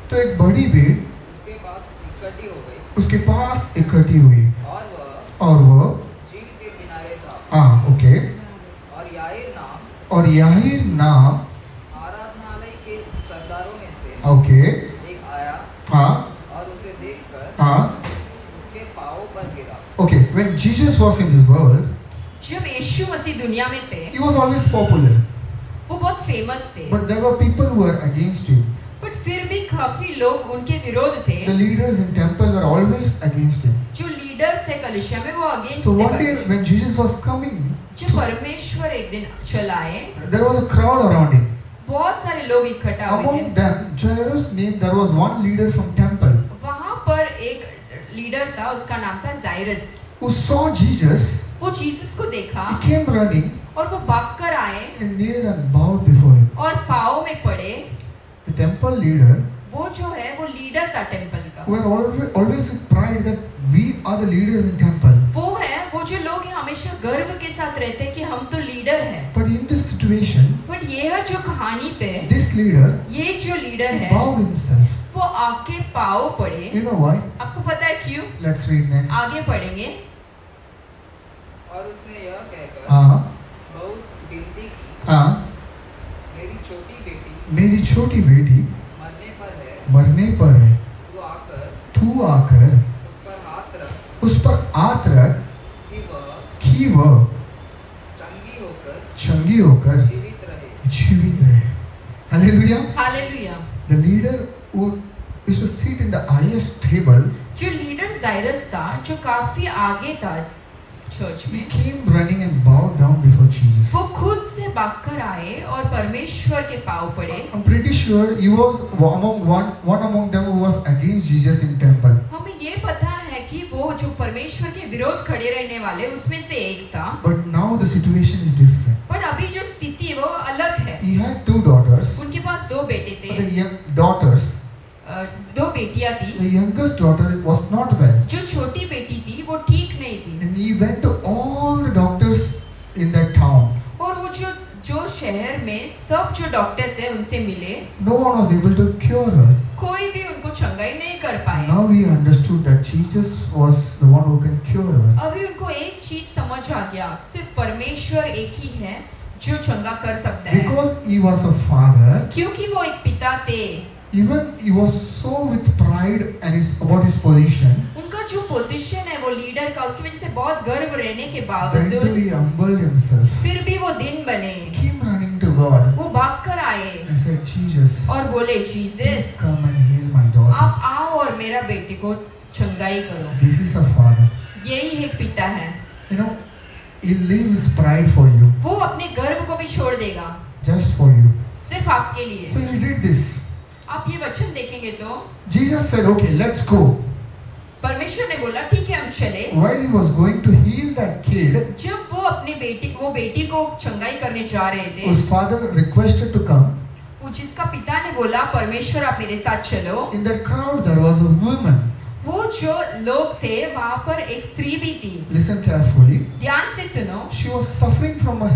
तो बड़ी भीड़ उसके पास इकट्ठी हुई और वह झील के किनारे था हाँ ओके और याहीर नाम आराधनालय के सरदारों में से ओके एक आया हाँ और उसे देखकर हाँ उसके पांवों पर गिरा. Okay when Jesus was in this world जब यीशु मसीह दुनिया में थे, he was always popular वो बहुत फेमस थे, but there were people who were against him. But फिर भी काफी लोग उनके विरोध थे। The leaders in temple were always against him. जो लीडर्स थे कलीसिया में वो अगेंस्ट So थे। one day when Jesus was coming, जब परमेश्वर एक दिन चलाए, there was a crowd around him. बहुत सारे लोग इकट्ठा हुए Among थे। them, Jairus named, there was one leader from temple वहाँ पर एक लीडर था, उसका नाम था जायरस। who saw Jesus. वो जीसस को देखा He came running और वो भागकर आए and kneeled and bowed before him. और पाँव में पड़े। The temple leader, वो जो है वो लीडर था टेंपल का। who were always with pride that we are the leaders in temple. वो जो लोग हैं हमेशा गर्व के साथ रहते हैं कि हम तो लीडर हैं। But in this situation, but ये है जो कहानी पे, this leader ये जो लीडर है bowed himself. वो आके पाँव पड़े। You know why? आपको पता है क्यों? Let's read next. आगे पढ़ेंगे। और उसने यह कहकर हाँ बहुत विनती की, हाँ मेरी छोटी बेटी मेरी छोटी बेटी मरने पर है, तू आकर उस पर हाथ रख उस पर हाथ रख कि वह कि वह चंगी होकर जीवित रहे. Hallelujah. Hallelujah. The leader who used to sit in the highest table, जो लीडर जायरस था, जो काफी आगे था चर्च he में, came running and bowed down before Jesus. वो खुद से भागकर आए और परमेश्वर के पाँव पड़े। I'm pretty sure he was among one among them who was against Jesus in temple. हमें ये पता है कि वो जो परमेश्वर के विरोध खड़े रहने वाले उसमें से एक था। But now the situation is different. पर अभी जो स्थिति है वो अलग है। He had two daughters. उनके पास दो बेटे थे, The young daughters, दो बेटियां थी। the youngest daughter was not well. जो छोटी बेटी थी वो ठीक नहीं थी And he went to all the doctors in that town. और वो जो शहर में सब जो डॉक्टर्स है उनसे मिले, No one was able to cure her. कोई भी उनको चंगाई नहीं कर पाए। Now we understood that Jesus was the one who can cure her. अभी उनको एक चीज समझ आ गया, सिर्फ परमेश्वर एक ही है जो चंगा कर सकता है। Because he was a father, क्योंकि वो एक पिता थे, even he was so with pride and about his position, उनका जो पोजीशन है वो लीडर का, उसकी वजह से बहुत गर्व रहने के then बावजूद he humbled himself. फिर भी वो दिन बने, He came running to God वो भागकर आए and said, Jesus, और बोले, please Jesus come and heal my daughter. आप आओ और मेरा बेटे को चंगाई करो। This is a father. यही एक पिता है। You know, he'll leave his pride for you, वो अपने गर्व को भी छोड़ देगा just for you. सिर्फ आपके लिए। So he did this. आप ये वचन देखेंगे तो Jesus said, okay, let's go. परमेश्वर ने बोला ठीक है हम चले। While he was going to heal that kid, जब वो अपनी बेटी को चंगाई करने जा रहे थे, whose father requested to come, जिसका पिता ने बोला परमेश्वर आप मेरे साथ चलो, in that crowd there was a woman. वो जो लोग थे वहाँ पर एक स्त्री भी थी। Listen carefully. ध्यान से सुनो। She was suffering from a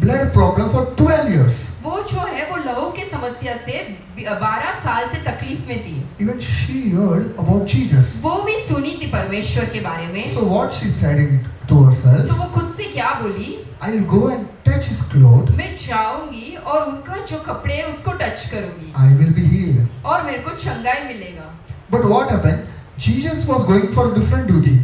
blood problem for 12 years. वो जो है वो लहू की समस्या से 12 साल से तकलीफ में थी। Even she heard about Jesus. वो भी सुनी थी परमेश्वर के बारे में। So what she said to herself? तो वो खुद से क्या बोली? I'll go and touch his cloth. मैं जाऊंगी और उनका जो कपड़े हैं उसको टच करूंगी। I will be healed. और मेरे को चंगाई मिलेगा। But what happened? Jesus was going for a different duty.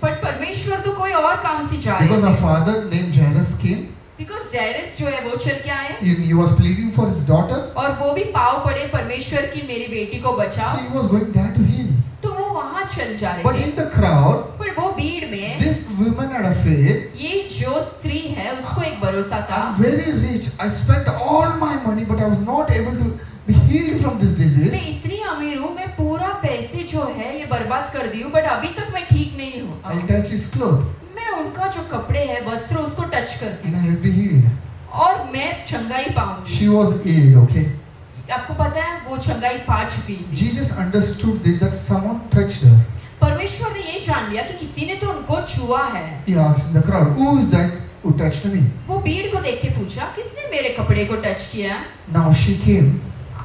But परमेश्वर तो कोई और काम से जा रहे थे। Because a father named Jairus came. Because Jairus जो है वो चल के आए। He was pleading for his daughter. और वो भी पाँव पड़े परमेश्वर की मेरी बेटी को बचाओ। So he was going there to heal. तो वो वहाँ चल जा रहे But थे। in the crowd, पर वो भीड़ में this woman had a faith. ये जो स्त्री है उसको एक भरोसा था। I'm very rich. I spent all my money, but I was not able to be healed from this disease. मैं इतनी अमीर हूँ, मैं पूरा पैसे जो है ये बर्बाद कर दी हूँ, बट अभी तक मैं ठीक नहीं हूँ। I'll touch his cloth. मैं उनका जो कपड़े है वस्त्र उसको टच करती And हूँ I'll be healed. और मैं चंगाई पाऊंगी। She was healed, okay? आपको पता है वो चंगाई पा चुकी थी। Jesus understood this, that someone touched her. परमेश्वर ने ये जान लिया कि किसी ने तो उनको छुआ है। He asked in the crowd, who is that who touched me? वो भीड़ को देख के पूछा किसने मेरे कपड़े को टच किया? Now she came.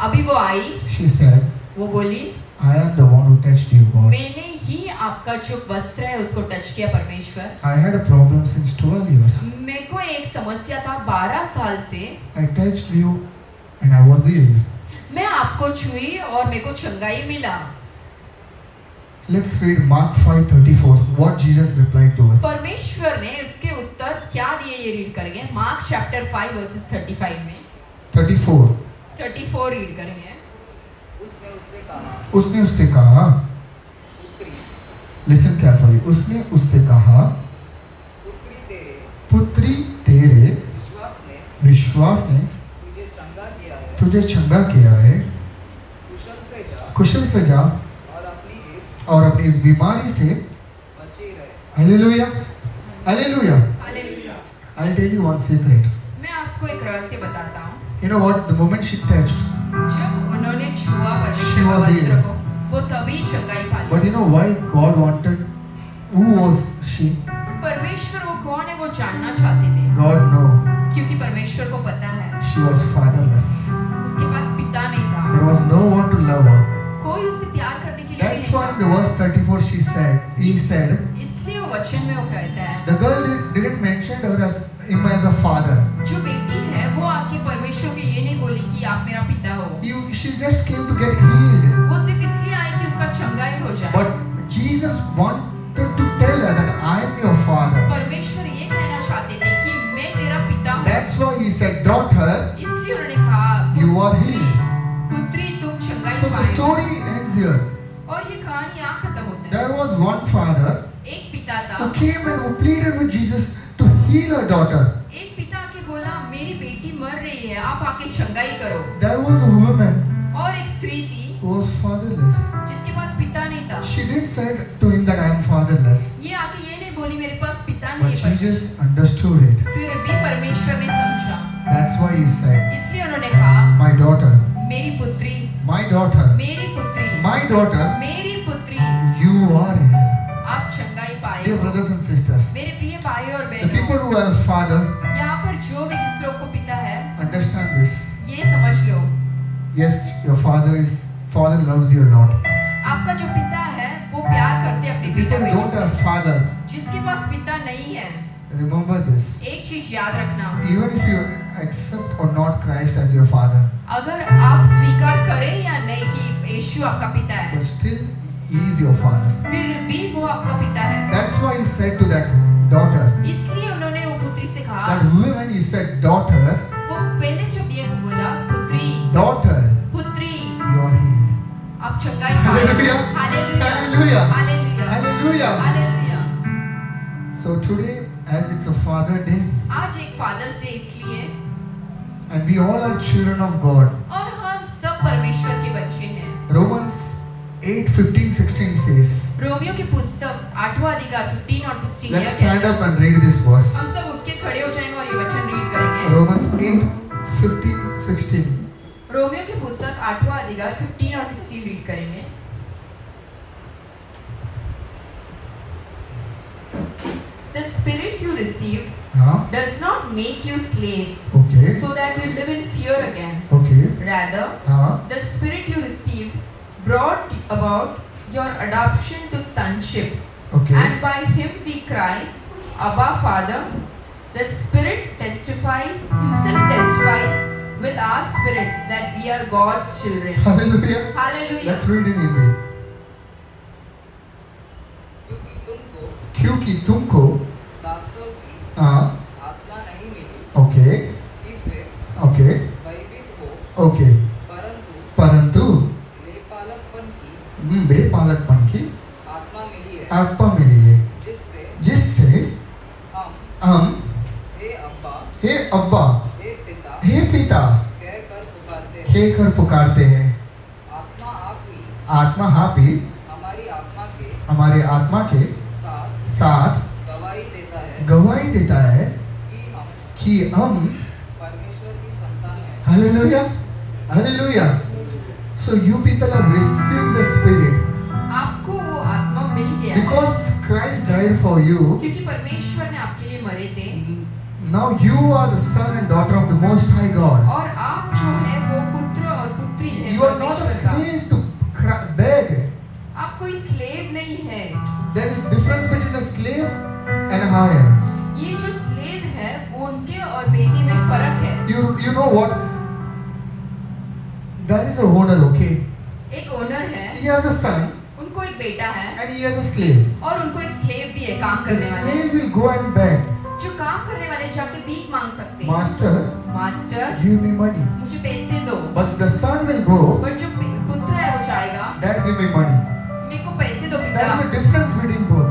अभी वो आई, She said, वो बोली I am the one who touched you, God. मैंने ही आपका जो वस्त्र है उसको टच किया परमेश्वर। I had a problem since 12 years. मेरे को एक समस्या था 12 साल से। I touched you and I was healed. मैं आपको छुई और मेरे को चंगाई मिला। Let's read Mark 5:34. What Jesus replied to her. परमेश्वर ने उसके उत्तर क्या दिए ये रीड करेंगे। मार्क चैप्टर 5 वर्सेस 35 में 34. 34 रीड करेंगे। उसने उससे कहा, Listen carefully. उसने उससे कहा, पुत्री तेरे विश्वास ने तुझे चंगा किया है। कुशल से जा और अपनी इस बीमारी से hallelujah hallelujah. I'll tell you one secret. मैं आपको एक रहस्य बताता हूँ। You know what? The moment she touched, जब उन्होंने छुआ She परमेश्वर was के वस्त्र healed. को, वो तभी चंगाई पा ली। but you know why God wanted? Who was she? परमेश्वर वो कौन है वो जानना चाहते थे, God know. क्योंकि परमेश्वर को पता है She was fatherless. उसके पास पिता नहीं था, There was no one to love her. कोई उसे प्यार करने के लिए भी That's नहीं why in था। the verse 34 he said, इसलिए वो वचन में वो कहता है the girl didn't mention him as a father. जो बेटी है वो आके परमेश्वर को ये नहीं बोली कि आप मेरा पिता हो, She just came to get healed. वो सिर्फ इसलिए आई कि उसका चंगाई हो जाए। But Jesus wanted to tell her that I am your father. परमेश्वर ये कहना चाहते थे कि मैं तेरा पिता हूँ। That's why he said, daughter, इसलिए उन्होंने कहा you are healed. पुत्री तुम चंगाई So the पाए। story ends here. और ये कहानी यहाँ खत्म होता है। There was one father एक पिता था, who came and who pleaded with Jesus to heal her daughter. एक पिता के बोला मेरी बेटी मर रही है, आप आके चंगाई करो। There was a woman और एक स्त्री थी who was fatherless. जिसके पास पिता नहीं था। She didn't say to him that I am fatherless. ये आके ये नहीं बोली मेरे पास पिता But नहीं है, Jesus understood it. फिर भी परमेश्वर ने समझा। That's why he said, इसलिए उन्होंने कहा my daughter, मेरी पुत्री, my daughter, मेरी पुत्री, my daughter, मेरी पुत्री, you are here. आप चंगाई पाए Dear हो। brothers and sisters, मेरे प्रिय भाई और the people बहनों, who have father, यहाँ पर जो भी जिस लोग को पिता है understand this. ये समझ लो, Yes, your father loves you a lot. आपका जो पिता है वो प्यार करते हैं अपने The बेटा people who don't बेटी have से। father, जिसके पास पिता नहीं है, remember this. एक चीज याद रखना, Even if you accept or not Christ as your father, अगर आप स्वीकार करें या नहीं कि यीशु आपका पिता है, but still he is your father. फिर भी वो आपका पिता है। That's why he said to that daughter, इसलिए उन्होंने वो पुत्री से कहा, that woman, he said, daughter, वो पहले जब ये बोला पुत्री, daughter, पुत्री, you are healed. आप चंगाई पाए। Hallelujah. Hallelujah, Hallelujah. Hallelujah, Hallelujah. Hallelujah. So today, as it's a Father Day, आज एक फादर्स डे इसलिए, and we all are children of God, और हम सब परमेश्वर के 8, 15, 16 says. रोमियो की पुस्तक 8वां अधिकार 15 और 16 Let's यह stand कहता up and read this verse. है, हम सब उठ के खड़े हो जाएंगे और ये वचन रीड करेंगे। Romans 8, 15, 16. रोमियो की पुस्तक 8वां अधिकार 15 और 16 रीड करेंगे। The spirit you received हाँ, does not make you slaves okay, so that you live in fear again. okay, Rather, हाँ, the spirit you received brought about your adoption to sonship, okay. and by him we cry, Abba, Father. The Spirit testifies, himself testifies with our spirit that we are God's children. Hallelujah. Hallelujah. Let's read in Hindi. क्योंकि तुमको वास्तव की हाँ, आत्मा नहीं मिली okay, कि फिर okay, भयभीत हो, ओके, परंतु लेपालकपन की बेपालकपन की आत्मा मिली है, आत्मा मिली है, जिससे हम हे अब्बा, हे पिता कहकर पुकारते हैं। आत्मा आप ही हमारे आत्मा के साथ गवाही देता है कि हम परमेश्वर की संतान हैं। Hallelujah, hallelujah. So you people have received the Spirit आपको वो आत्मा मिल गया है, because Christ died for you. क्योंकि परमेश्वर ने आपके लिए मरे थे, Now you are the son and daughter of the Most High God. और आप जो है वो पुत्र और पुत्री हैं You are not a परमेश्वर का। slave to beg. आप कोई स्लेव नहीं है। There is difference between a slave and a hire. ये जो स्लेव है वो उनके और बेटी में फर्क है। You know what? There is a owner, okay? एक ओनर है, He has a son उनको एक बेटा है and he has a slave. और उनको एक स्लेव भी है काम The करने वाले, slave will go and beg. जो काम करने वाले जाके भीख मांग सकते हैं। Master, master give me money. मुझे पैसे दो। But the son will go, पर जो पुत्र है वो चाहेगा Dad, give me money. मेरे को पैसे दो There is a पिता। difference between both.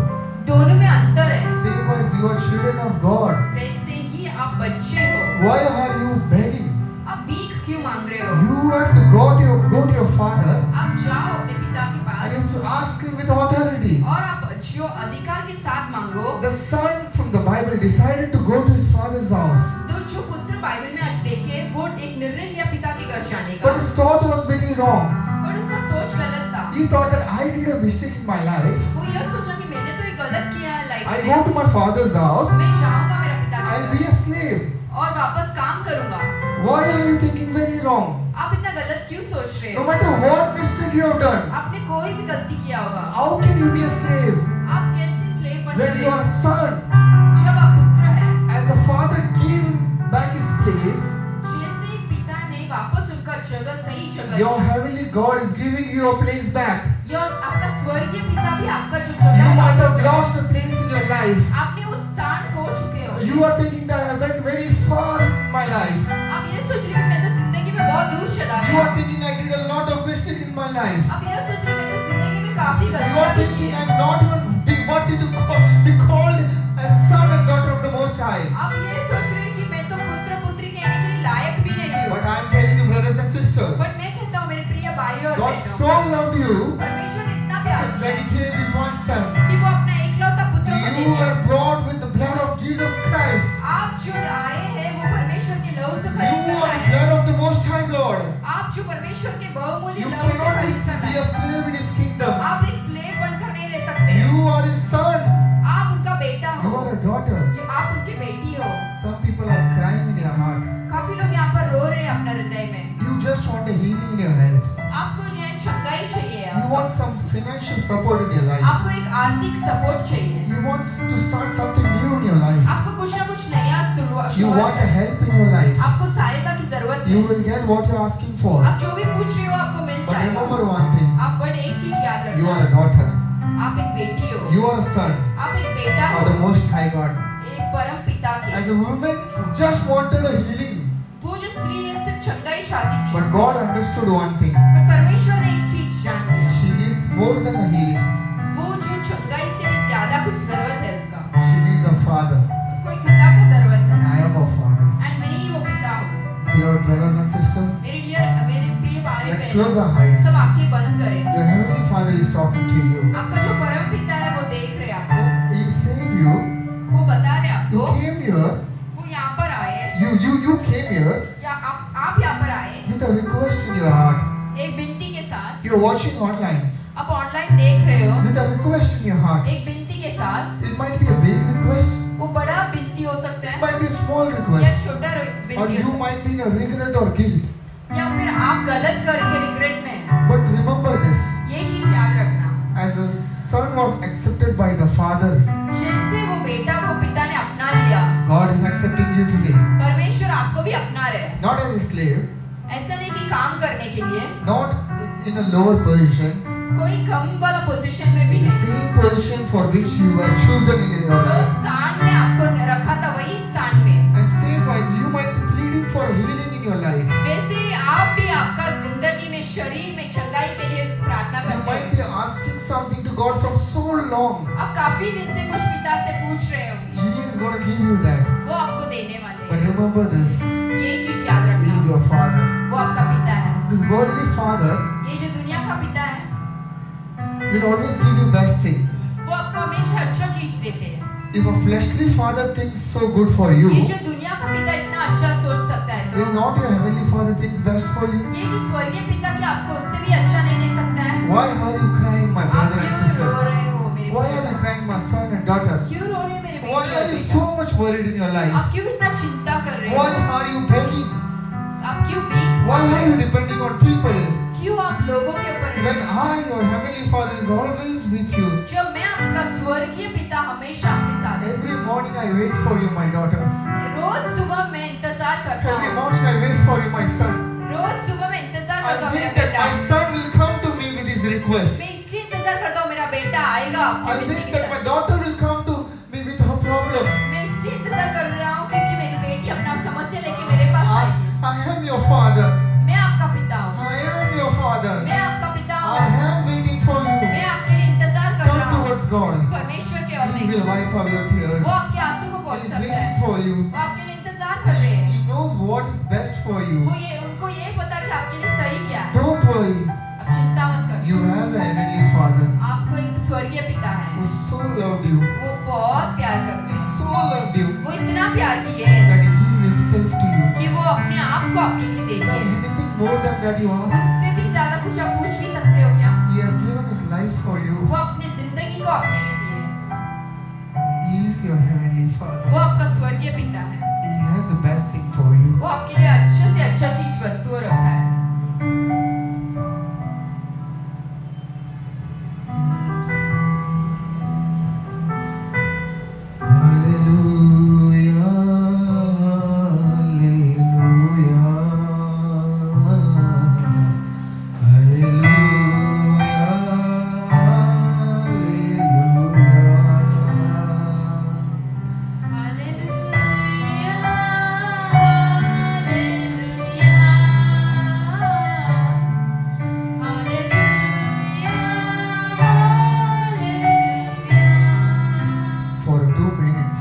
दोनों में अंतर है। Same as you are children of God. वैसे ही आप बच्चे हो, Why are you begging? आप भीख क्यों मांग रहे हो? You have to go to your father आप जाओ अपने पिता के and pass you have to ask him with authority. और आप जो अधिकार के साथ मांगो। The son from the Bible decided to go to his father's house. तो जो पुत्र बाइबल में आज देखे वो एक निर्णय लिया पिता के घर जाने का, But his thought was very wrong. पर उसका सोच गलत था। He thought that I did a mistake in my life. वो यह सोचा कि मैंने तो एक गलत किया है लाइफ I में। go to my father's house. मैं जाऊंगा मेरा पिता I'll के be घर a slave. और वापस काम करूंगा। Why are you thinking very wrong? आप इतना गलत क्यों सोच रहे No हो? matter what mistake you have done, आपने कोई भी गलती किया होगा, how can you be a slave आप कैसे स्लेव बन when you are गए? a son? जब आप पुत्र हैं, As the father gave him back his place, जैसे पिता ने वापस उनका जगह सही जगह your दिया, heavenly God is giving you your place back. या आपका स्वर्गीय पिता भी आपका जो You जगह है might have वापस ले- lost a place in your life. आपने वो स्थान खो चुके हो। You are thinking that I went very far in my life. आप ये सोच रहे हो कि मैं तो जिंदगी में बहुत दूर चला You गया। are thinking I did a lot of mistakes in my life. आप यह सोच रहे हो मैंने जिंदगी में काफी You are गलतियां की thinking हैं। I'm not even worthy to be called as son and daughter of the Most High. आप ये सोच रहे हैं कि मैं तो पुत्र पुत्री कहने के लिए लायक भी नहीं हूँ। But I am telling you, brothers and sisters, but मैं कहता हूँ मेरे प्रिय भाई और God बहनों, so loved you परमेश्वर ने इतना प्यार that किया He gave His one Son. कि वो अपना एकलौता पुत्र को दे You दिया। were brought with the blood of Jesus Christ. आप जो आए हैं वो परमेश्वर के लहू से You खरीद कर are आए the हैं। blood of the Most High God. आप जो परमेश्वर के बहुमूल्य You लहू से cannot खरीद कर be आए a slave in His kingdom. आप एक स्लेव बनकर नहीं रह सकते। You are His son. आप उनका बेटा You हो, are a daughter. आप उनकी बेटी हो। Some people are crying in their heart. काफी लोग यहाँ पर रो रहे हैं अपने हृदय में। You just want a healing in your health. आपको यहाँ चंगाई चाहिए, You want some financial support in your life. आपको एक आर्थिक सपोर्ट चाहिए, You want to start something new in your life. आपको कुछ ना कुछ नया शुरुआत You want a help in your life. आपको सहायता की जरूरत You है। will get what you're asking for. आप जो भी पूछ रहे हो आपको मिल But जाएगा। remember one thing. आप बट एक चीज याद You are a रखना, daughter. आप एक बेटी हो, You are a son आप एक बेटा हो of the Most High God. एक परम पिता के। As a woman who just wanted a healing. वो जो स्त्री है सिर्फ चंगाई चाहती थी, But God understood one thing. पर परमेश्वर ने एक चीज जान लिया, She needs more than a healing. वो जो चंगाई से भी ज्यादा कुछ जरूरत है उसका, She needs a father. उसको एक पिता का जरूरत है। And I am a father. And मैं ही वो पिता हूँ। Beloved brothers and sisters, मेरे प्रिय भाई let's बहन, close our eyes. सब आंखें बंद करें। Your Heavenly Father talking to you. आपका जो परम पिता है वो देख रहे हैं आपको, He saved you. वो बता रहे हैं You आपको, came here. वो यहाँ पर आए, You came here या आप यहाँ पर आए with a request in your heart. एक विनती के साथ। You're watching online आप ऑनलाइन देख रहे हो with a request in your heart. एक विनती के साथ, It might be a big request. वो बड़ा विनती हो सकता It है might be a small या request. छोटा Or विनती you हो सकता might be in a regret or guilt. है, या फिर आप गलत करके रिग्रेट में हैं। But remember this. ये चीज याद रखना, As the son was accepted by the father, जैसे वो बेटा को पिता ने अपना लिया, God is accepting you today. परमेश्वर आपको भी अपना रहे। Not as a slave, ऐसा नहीं कि काम करने के लिए, not in a lower position, कोई कम वाला पोजीशन में भी in the नहीं, same position for which you were chosen in your जो life. स्थान में आपको रखा था वही स्थान में। And same wise, you might be pleading for healing in your life. वैसे ही आप भी आपका जिंदगी में शरीर में चंगाई के लिए प्रार्थना You करते might हो। be asking something to God from so long. आप काफी दिन से कुछ पिता से पूछ रहे होंगे, He is going to give you that. वो आपको देने वाले But हैं। remember this, ये चीज याद He is रखना, your Father. वो आपका पिता है। This worldly Father ये जो दुनिया का पिता है, will always give you best thing. वो आपको हमेशा अच्छा चीज देते हैं। If a fleshly father thinks so good for ये you, जो दुनिया का पिता इतना अच्छा सोच सकता है, will तो not your heavenly Father thinks best for you? ये जो स्वर्गीय पिता क्या आपको उससे भी अच्छा नहीं दे सकता है? Why are you crying, my आप brother and क्यों रो sister? रहे हो मेरे Why are भाई? you crying, my son and daughter? क्यों रो रहे हैं मेरे Why बेटे are और you बेटा? so much worried in your life? आप क्यों इतना चिंता कर रहे Why हो? are you begging? आप क्यों भीख Why मांग are रहे you हो? depending on people? क्यों आप लोगों के ऊपर? When I, your heavenly Father, is always with you. जब मैं आपका स्वर्गीय पिता हमेशा आपके साथ है। Every morning I wait for you, my daughter. रोज सुबह मैं इंतजार करता Every हूँ। morning I wait for you, my son. रोज सुबह मैं इंतजार I करता हूँ मेरा wait that बेटा। my son will come to me with his request. मैं इसलिए इंतजार करता हूँ मेरा बेटा आएगा I अपनी wait बेटी के that my साथ। daughter will come to me with her problem. मैं इसलिए इंतजार कर रहा हूँ क्योंकि मेरी बेटी अपना समस्या लेके मेरे पास आएगी। I am your father. मैं आपका पिता हूँ। I am your father. मैं आपका पिता I हूँ। am waiting for you. मैं आपके लिए इंतजार कर Turn रहा हूँ। towards God. परमेश्वर के ओर He देखो। will wipe away your tears. वो आपके आंसू को He पोंछ is सकता waiting है। for you. वो आपके लिए इंतजार कर रहे हैं। He knows what is best for you. वो ये उनको ये पता कि आपके लिए सही क्या है। Don't worry. आप चिंता मत करो। You have a heavenly Father आपको एक स्वर्गीय पिता who है। so loved you. वो बहुत प्यार करते He हैं। so loved you वो इतना प्यार किए that He gave Himself to you. कि वो अपने आप को आपके लिए दे Is there दिए। anything more than that you ask? उससे भी ज्यादा कुछ आप पूछ भी सकते हो क्या? He has given His life for you. वो अपनी जिंदगी को आपके लिए दिए। He is your heavenly वो Father. आपका स्वर्गीय पिता है। He has the best thing for you. वो आपके लिए अच्छे से अच्छा चीज वस्तु रखा है। Hallelujah, hallelujah, For 2 minutes,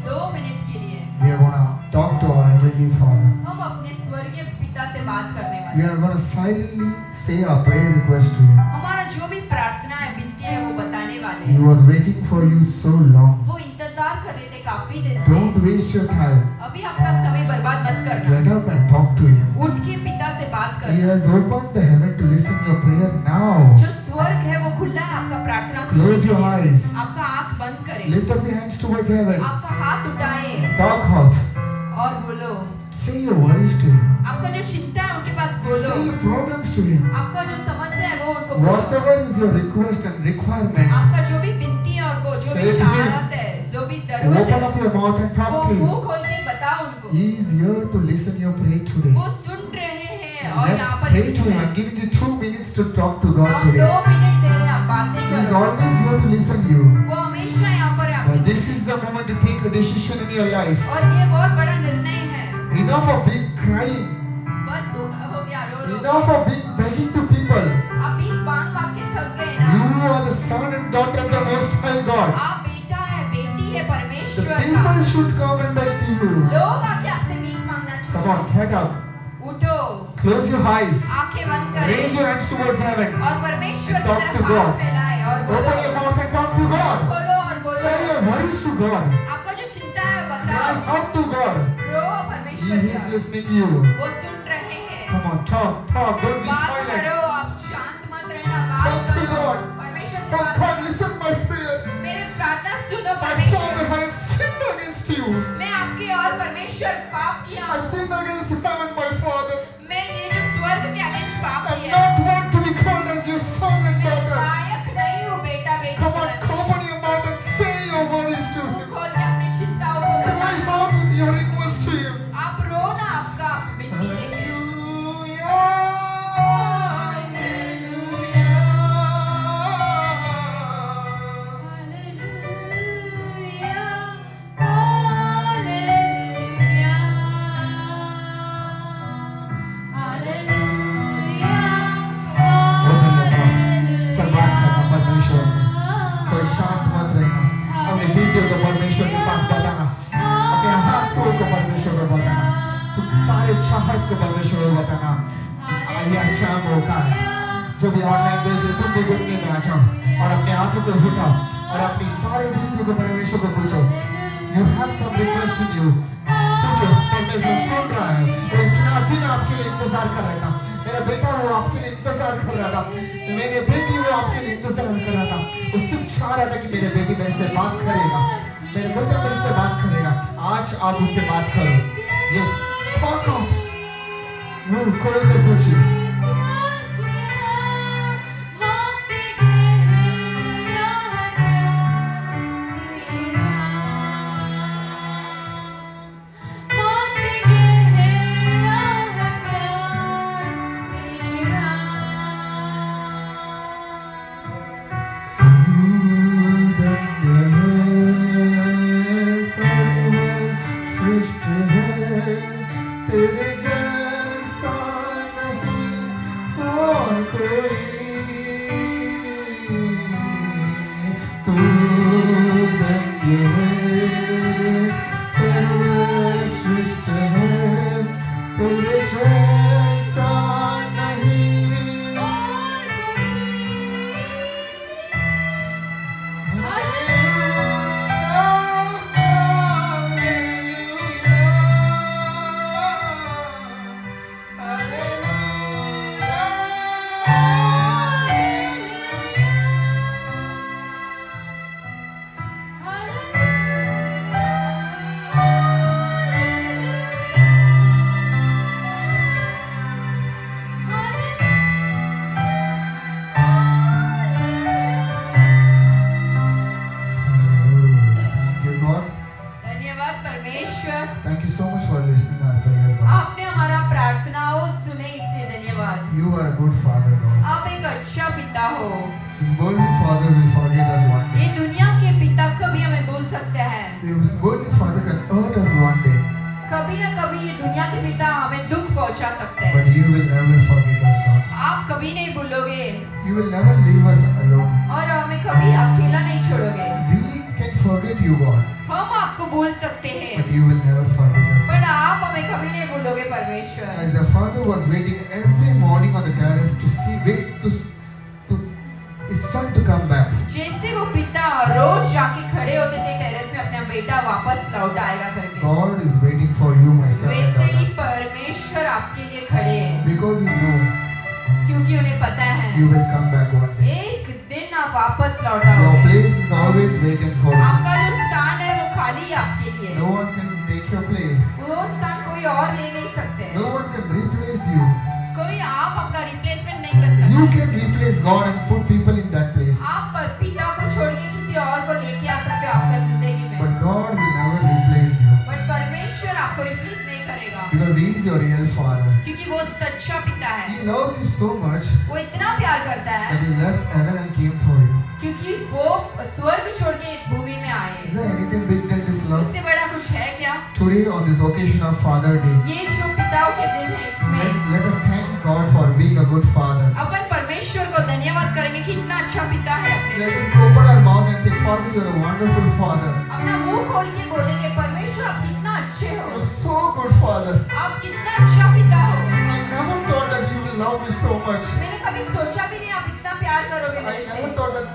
2 minute के लिए we are going to talk to our Heavenly Father. हम अपने स्वर्गीय पिता से बात करने We वाले हैं। are going to silently say our prayer request to Him. हमारा जो भी प्रार्थना है, विनती है, वो बताने वाले He हैं। was waiting for you so long. वो इंतजार कर रहे थे काफी दिन से। Don't waste your time. अभी आपका समय बर्बाद मत करना। Get up and talk to Him. उठ के पिता से बात He करना। has opened the heaven to listen your prayer now. जो स्वर्ग है वो खुला है आपका प्रार्थना सुनने Close के your लिए। eyes. आपका आंख बंद करें। Lift up your hands towards heaven. आपका हाथ उठाए Talk out. और बोलो। Say your worries to Him. आपका जो चिंता है उनके पास बोलो। Say your problems to Him. आपका जो समस्या है वो उनको बोलो। Whatever is your request and requirement, आपका जो भी विनती है और को जो भी Say to him. चाहत है, जो भी जरूरत open है, up your mouth and वो talk to मुंह Him. खोल के बताओ उनको। He is here to listen your prayer today. वो सुन रहे हैं और यहाँ Let's पर pray to Him. I'm giving you 2 minutes to talk to God हम 2 today. मिनट दे रहे हैं, आप बातें He is करो। always here to listen you. वो हमेशा यहाँ पर है But आपसे। this is the moment to take a decision in your life. और ये बहुत बड़ा निर्णय है। Enough of being crying. बस हो गया, रो रो। Enough of being begging to people. आप भी मांग मांग के थक गए ना। You are the son and daughter of the Most High God. आप बेटा है, बेटी है The परमेश्वर का। people should come and beg to you. लोग आके आपसे भीख मांगना Come चाहिए। on, get up. उठो। Close your eyes. आंखें बंद Raise करें your hands towards heaven. और परमेश्वर की Talk to तरफ God. हाथ फैलाएं और Open your बोलो mouth and talk to God. बोलो और Say बोलो your worries to God. आपका जो चिंता है Cry बताओ out to God. Row He परमेश्वर is का listening to you. वो सुन रहे हैं Come on, talk. Don't be बात silent. करो आप शांत मत रहना Talk बात to करो God. परमेश्वर से Oh बात God, listen my prayer. मेरे प्रार्थना सुनो My परमेश्वर Father, I have sinned against you. मैं आपके और परमेश्वर पाप किया I हूँ sinned against heaven, my Father. मैं ये जो स्वर्ग के अगेंस्ट पाप I किया है not want to be called as your son and मैं daughter. लायक नहीं हूँ बेटा बेटी Come on, बनाने open your mouth and say your worries to मुंह him. खोल के अपनी चिंताओं को Cry बताना out with your request to him. आप रो ना आपका बिनती लेके सब बात करना परमेश्वर से, कोई शांत मत रहना, अपने बीते को परमेश्वर के पास बताना, अपने हाथों को परमेश्वर को बताना, तुम सारे चाहत को परमेश्वर को बताना। आइए अच्छा मौका है, जो भी ऑनलाइन देख रहे तुम भी घुटने में आ जाओ और अपने हाथों को उठाओ और अपनी सारी बीते को परमेश्वर को पूछो। You have some request in you. पूछो, परमेश्वर सुन रहा है, वो इतना दिन आपके लिए इंतजार कर रहा था। मेरा बेटा वो आपके लिए इंतजार कर रहा था, मेरे बेटी वो आपके लिए इंतजार कर रहा था। वो सिर्फ चाह रहा था कि मेरे बेटी मेरे से बात करेगा, मेरे बेटा मेरे से बात करेगा। आज आप उससे बात करो। यस, टॉक आउट, मुंह खोल कर पूछिए। तेरे जैसा नहीं और कोई, तू धन्य है, सर्वश्रेष्ठ है, तेरे जैसा नहीं और Thank you, God. धन्यवाद परमेश्वर Thank you so much for listening our prayer, God. आपने हमारा प्रार्थनाओं सुने इसलिए धन्यवाद You are a good Father, God. आप एक अच्छा पिता हो This worldly Father will forget us one ये day. दुनिया के पिता कभी हमें भूल सकते हैं This worldly Father can hurt us one day, कभी ना कभी ये दुनिया के पिता हमें दुख पहुंचा सकते हैं but you will never forget us, God. आप कभी नहीं भूलोगे You will never leave us alone. और हमें कभी अकेला नहीं छोड़ोगे We can forget you, God, हम आपको भूल सकते हैं but you will never forget us. पर आप हमें कभी नहीं भूलोगे परमेश्वर As the father was waiting every morning on the terrace to his son to come back, जैसे वो पिता रोज जाके खड़े होते थे टेरेस में अपना बेटा वापस लौट आएगा करके God is waiting for you, my son and वैसे ही daughter, परमेश्वर आपके लिए खड़े हैं because you know क्योंकि उन्हें पता है you will come back one day. एक दिन आप वापस लौट Your आओगे place is always vacant for you. आपका जो स्थान है वो खाली है आपके लिए No one can take your place. वो स्थान कोई और ले नहीं सकते No one can replace you. कोई आप आपका रिप्लेसमेंट नहीं कर You सकते can replace God and put people in that place. आप पिता को छोड़ के किसी और को लेके आ सकते हो आपका जिंदगी में But God will never replace you but परमेश्वर आपको रिप्लेस नहीं करेगा because He is your real Father. क्योंकि वो सच्चा पिता है He loves you so much वो इतना प्यार करता है that He left heaven and came for you. क्योंकि वो स्वर्ग छोड़ के भूमि में आए Is there anything big than this love? इससे बड़ा कुछ है क्या Today on this occasion of Father Day, ये जो पिताओं के दिन है इसमें let us thank God for being a good Father. अपन परमेश्वर को धन्यवाद करेंगे कि इतना अच्छा पिता है अपने Let लिए us open our mouth and say, Father, you are a wonderful Father. अपना मुंह खोल के बोलेंगे परमेश्वर आप कितना अच्छे हो You are so good, Father. आप कितना अच्छा पिता हो I never thought love me so much. मैंने कभी सोचा भी नहीं आप इतना प्यार करोगे I मेरे never से। thought that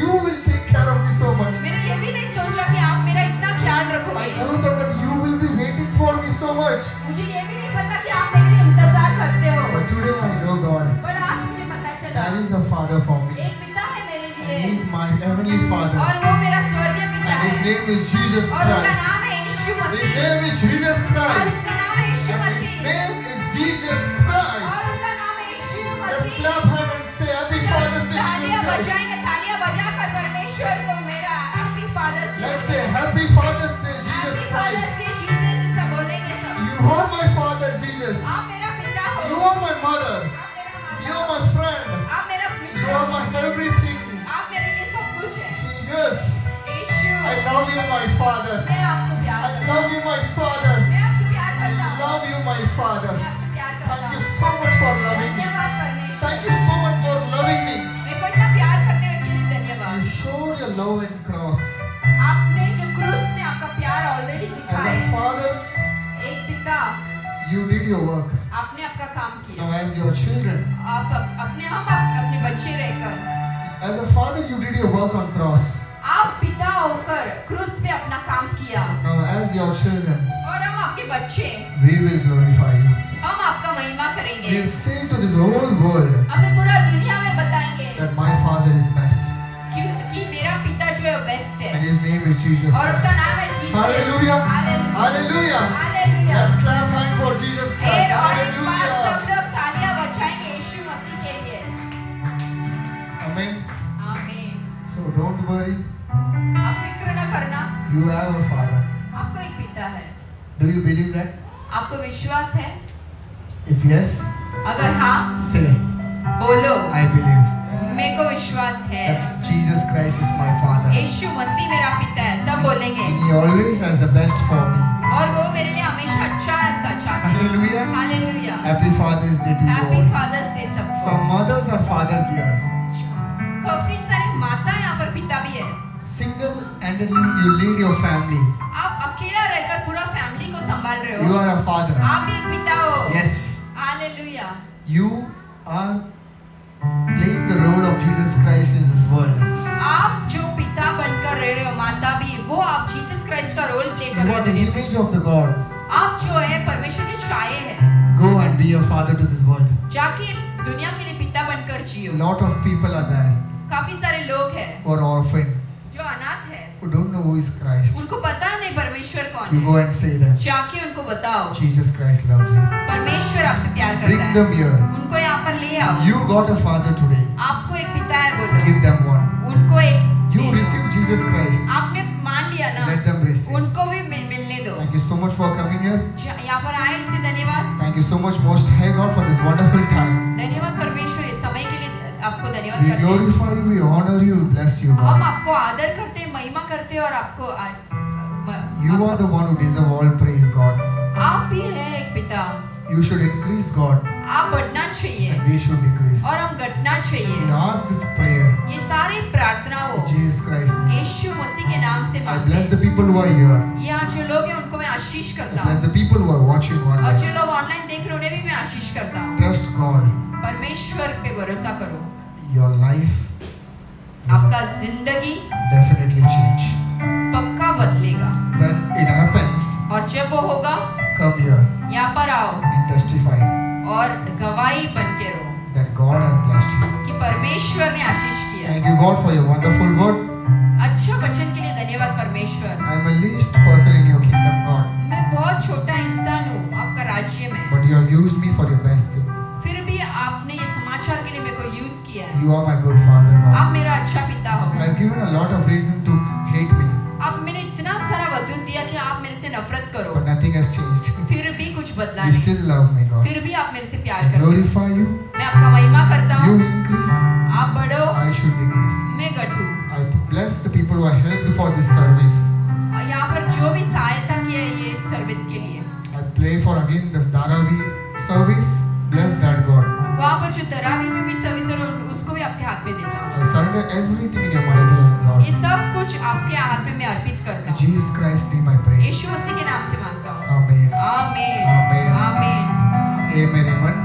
you will take care of me so much. मैंने ये भी नहीं सोचा कि आप मेरा इतना ख्याल I रखोगे। never thought that you will be waiting for me so much. मुझे ये भी नहीं पता कि आप मेरे लिए इंतजार करते हो। But today I know God. पर आज मुझे पता चला There is a Father for me. एक पिता है मेरे And He लिए is my heavenly Father. और वो मेरा स्वर्गीय पिता And His है name is Jesus और उनका Christ. नाम है यीशु His Masih name is Jesus और Christ. उसका नाम है यीशु And His Masih name is Jesus Christ. और उनका नाम है यीशु Let's Masih. clap hand and say Happy Father's Day, तालियां Jesus Christ. बजाएंगे, तालियां बजाकर परमेश्वर को मेरा happy father's day. Let's say Happy Father's Day, Jesus happy Christ. Father's day Jesus सब बोलेंगे सब। You are my Father, Jesus. आप मेरा पिता हो। You are my mother. आप मेरा You माता are my friend. आप मेरा You Mitra are my everything. आप मेरे लिए सब कुछ है। Jesus, Yeshu I love you, my Father. मैं आपको प्यार I करता love you, my Father. हूँ। मैं आपसे प्यार I करता हूँ। love you, my Father. मैं आपसे प्यार करता Thank you हूँ। so much for loving me. धन्यवाद परमेश्वर। Thank you so much for loving me. मेरे को इतना प्यार करने के लिए धन्यवाद। You showed your love and cross. आपने जो क्रूस में आपका प्यार ऑलरेडी As दिखाया a है। father, एक पिता you did your work. आपने आपका काम किया। Now, as your children, आप अपने बच्चे रहकर as a father, you did your work on cross. आप पिता होकर क्रूस पे अपना काम किया Now, as your children, और हम आपके बच्चे we will glorify you. हम आपका महिमा करेंगे। We'll say to this whole world हमें पूरा दुनिया में बताएंगे that my father is best. कि मेरा पिता जो है बेस्ट है And his name is Jesus और उनका Christ. नाम है Jesus. Hallelujah. Hallelujah. Hallelujah. Let's clap hand for Jesus Christ. और एक बार सब Hallelujah. लोग तालियां बजाएंगे यीशु मसीह के लिए। Amen. आमीन। So don't worry. आप फिक्र न करना, You have a father. आपको एक पिता है। Do you believe that? आपको विश्वास है? If yes, अगर हाँ say, बोलो I believe मेरे को विश्वास है that Jesus Christ is my father. यीशु मसीह मेरा पिता है। सब बोलेंगे And he always has the best for me. और वो मेरे लिए हमेशा अच्छा है, सच्चा है। Hallelujah. हालेलुया। Happy Father's Day to you happy all. Father's day सबको। Some mothers are fathers here. काफी सारी माता यहाँ पर पिता भी है। Single-handedly you lead your family. आप अकेला रहकर पूरा फैमिली को संभाल रहे You हो। are a father. आप भी एक पिता हो। Yes. Hallelujah. You are playing the role of Jesus Christ in this world. आप जो पिता बनकर रह रहे हो, माता भी, वो आप जीसस क्राइस्ट का रोल प्ले कर You रहे are the हो। image of the God. आप जो है परमेश्वर की छाये है। Go and be a father to this world. जाके दुनिया के लिए पिता बनकर A Jio. lot of people are there काफी सारे लोग हैं who are orphaned, जो अनाथ है, who don't know who is Christ. उनको पता नहीं परमेश्वर कौन You है। go and say that जाके उनको बताओ Jesus Christ loves you. परमेश्वर आपसे प्यार Bring करता है। them here. उनको यहाँ पर ले आओ। You got a father today. आपको एक पिता है बोलो। Give them one. उनको एक You receive Jesus Christ. आपने मान लिया ना, Let them receive. उनको भी मिलने दो। Thank you so much for coming here. यहाँ पर आए इससे धन्यवाद। Thank you so much, Most High God, for this wonderful time. धन्यवाद परमेश्वर, इस समय के लिए आपको धन्यवाद We करते हैं। glorify you, we honor you, we bless you, हम God. आपको आदर करते हैं, महिमा करते हैं और आपको You are the one who deserve all praise, God. आप भी हैं एक पिता। You should increase, God, आप बढ़ना चाहिए and we should decrease. और हम घटना We चाहिए। ask this prayer ये सारी प्रार्थना हो in Jesus Christ's name. यीशु मसीह के नाम से I मांगते bless हैं। the people who are here. यहाँ जो लोग हैं उनको मैं आशीष I करता bless हूँ the people who are watching और जो online. लोग ऑनलाइन देख रहे हैं उन्हें भी मैं आशीष करता हूँ। Trust God. परमेश्वर पे भरोसा करो, Your life आपका will जिंदगी definitely change. पक्का बदलेगा। When it happens, और जब वो होगा, come here यहाँ पर आओ and testify और गवाही बन के रहो that God has blessed you. कि परमेश्वर ने आशीष किया। Thank you, God, for your wonderful word. अच्छा वचन के लिए धन्यवाद परमेश्वर। I am a least person in your kingdom, God, मैं बहुत छोटा इंसान हूँ आपका राज्य में, but you have used me for your best thing. फिर भी आपने ये समाचार के लिए मेरे को यूज किया है। You are my good father, आप God. मेरा अच्छा पिता हो। I have given a lot of reason to hate me, आप मैंने इतना सारा वजूद दिया कि आप मेरे से नफरत करो, but nothing has changed. फिर भी कुछ बदला You नहीं। still love me, God. फिर भी आप मेरे से प्यार I करते हो। glorify you. मैं आपका महिमा करता You हूँ। increase. आप बढ़ो, I should decrease. मैं घटूं। I bless the people who are helped for this service. और यहाँ पर जो भी सहायता की है ये सर्विस के लिए, I pray for again this Dharavi service. Bless that, God. वहाँ पर जो तरावी में भी सर्विस है उसको भी आपके हाथ में देता हूँ। I surrender everything in your mighty hands, ये Lord. सब कुछ आपके हाथ में मैं अर्पित करता In हूँ। Jesus Christ's name I pray. यीशु मसीह के नाम से मांगता हूँ। Amen. आमीन Amen. आमीन Amen. Amen. हे मेरे मन,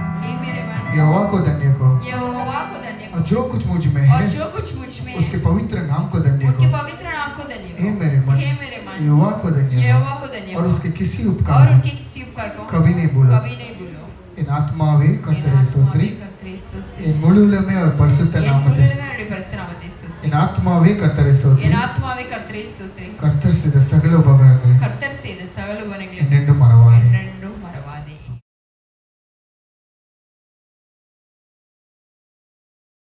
यहोवा को धन्य को यहोवा को धन्य और जो कुछ मुझ में और है जो कुछ मुझ में है उसके पवित्र नाम को धन्य उनके को पवित्र नाम को धन्य हे को मेरे मन हे मेरे मन यहोवा को धन्य यहोवा को को धन्य और को उसके किसी और उपकार उनके किसी उपकार को कभी नहीं भूलो कभी नहीं भूलो इन आत्मावे कर्तरे स्तोत्री கர்த்தரை ஸ்தோத்திரி. इन मुळुलमे और परिशुद्ध என் नामते முழுவதுமே அவருடைய பரிசுத்த நாமத்தை ஸ்தோத்திரி. इन आत्मावे कर्तरे स्तोत्री என் ஆத்மாவே கர்த்தரை ஸ்தோத்திரி. कर्तर से सगले उपकार கர்த்தர்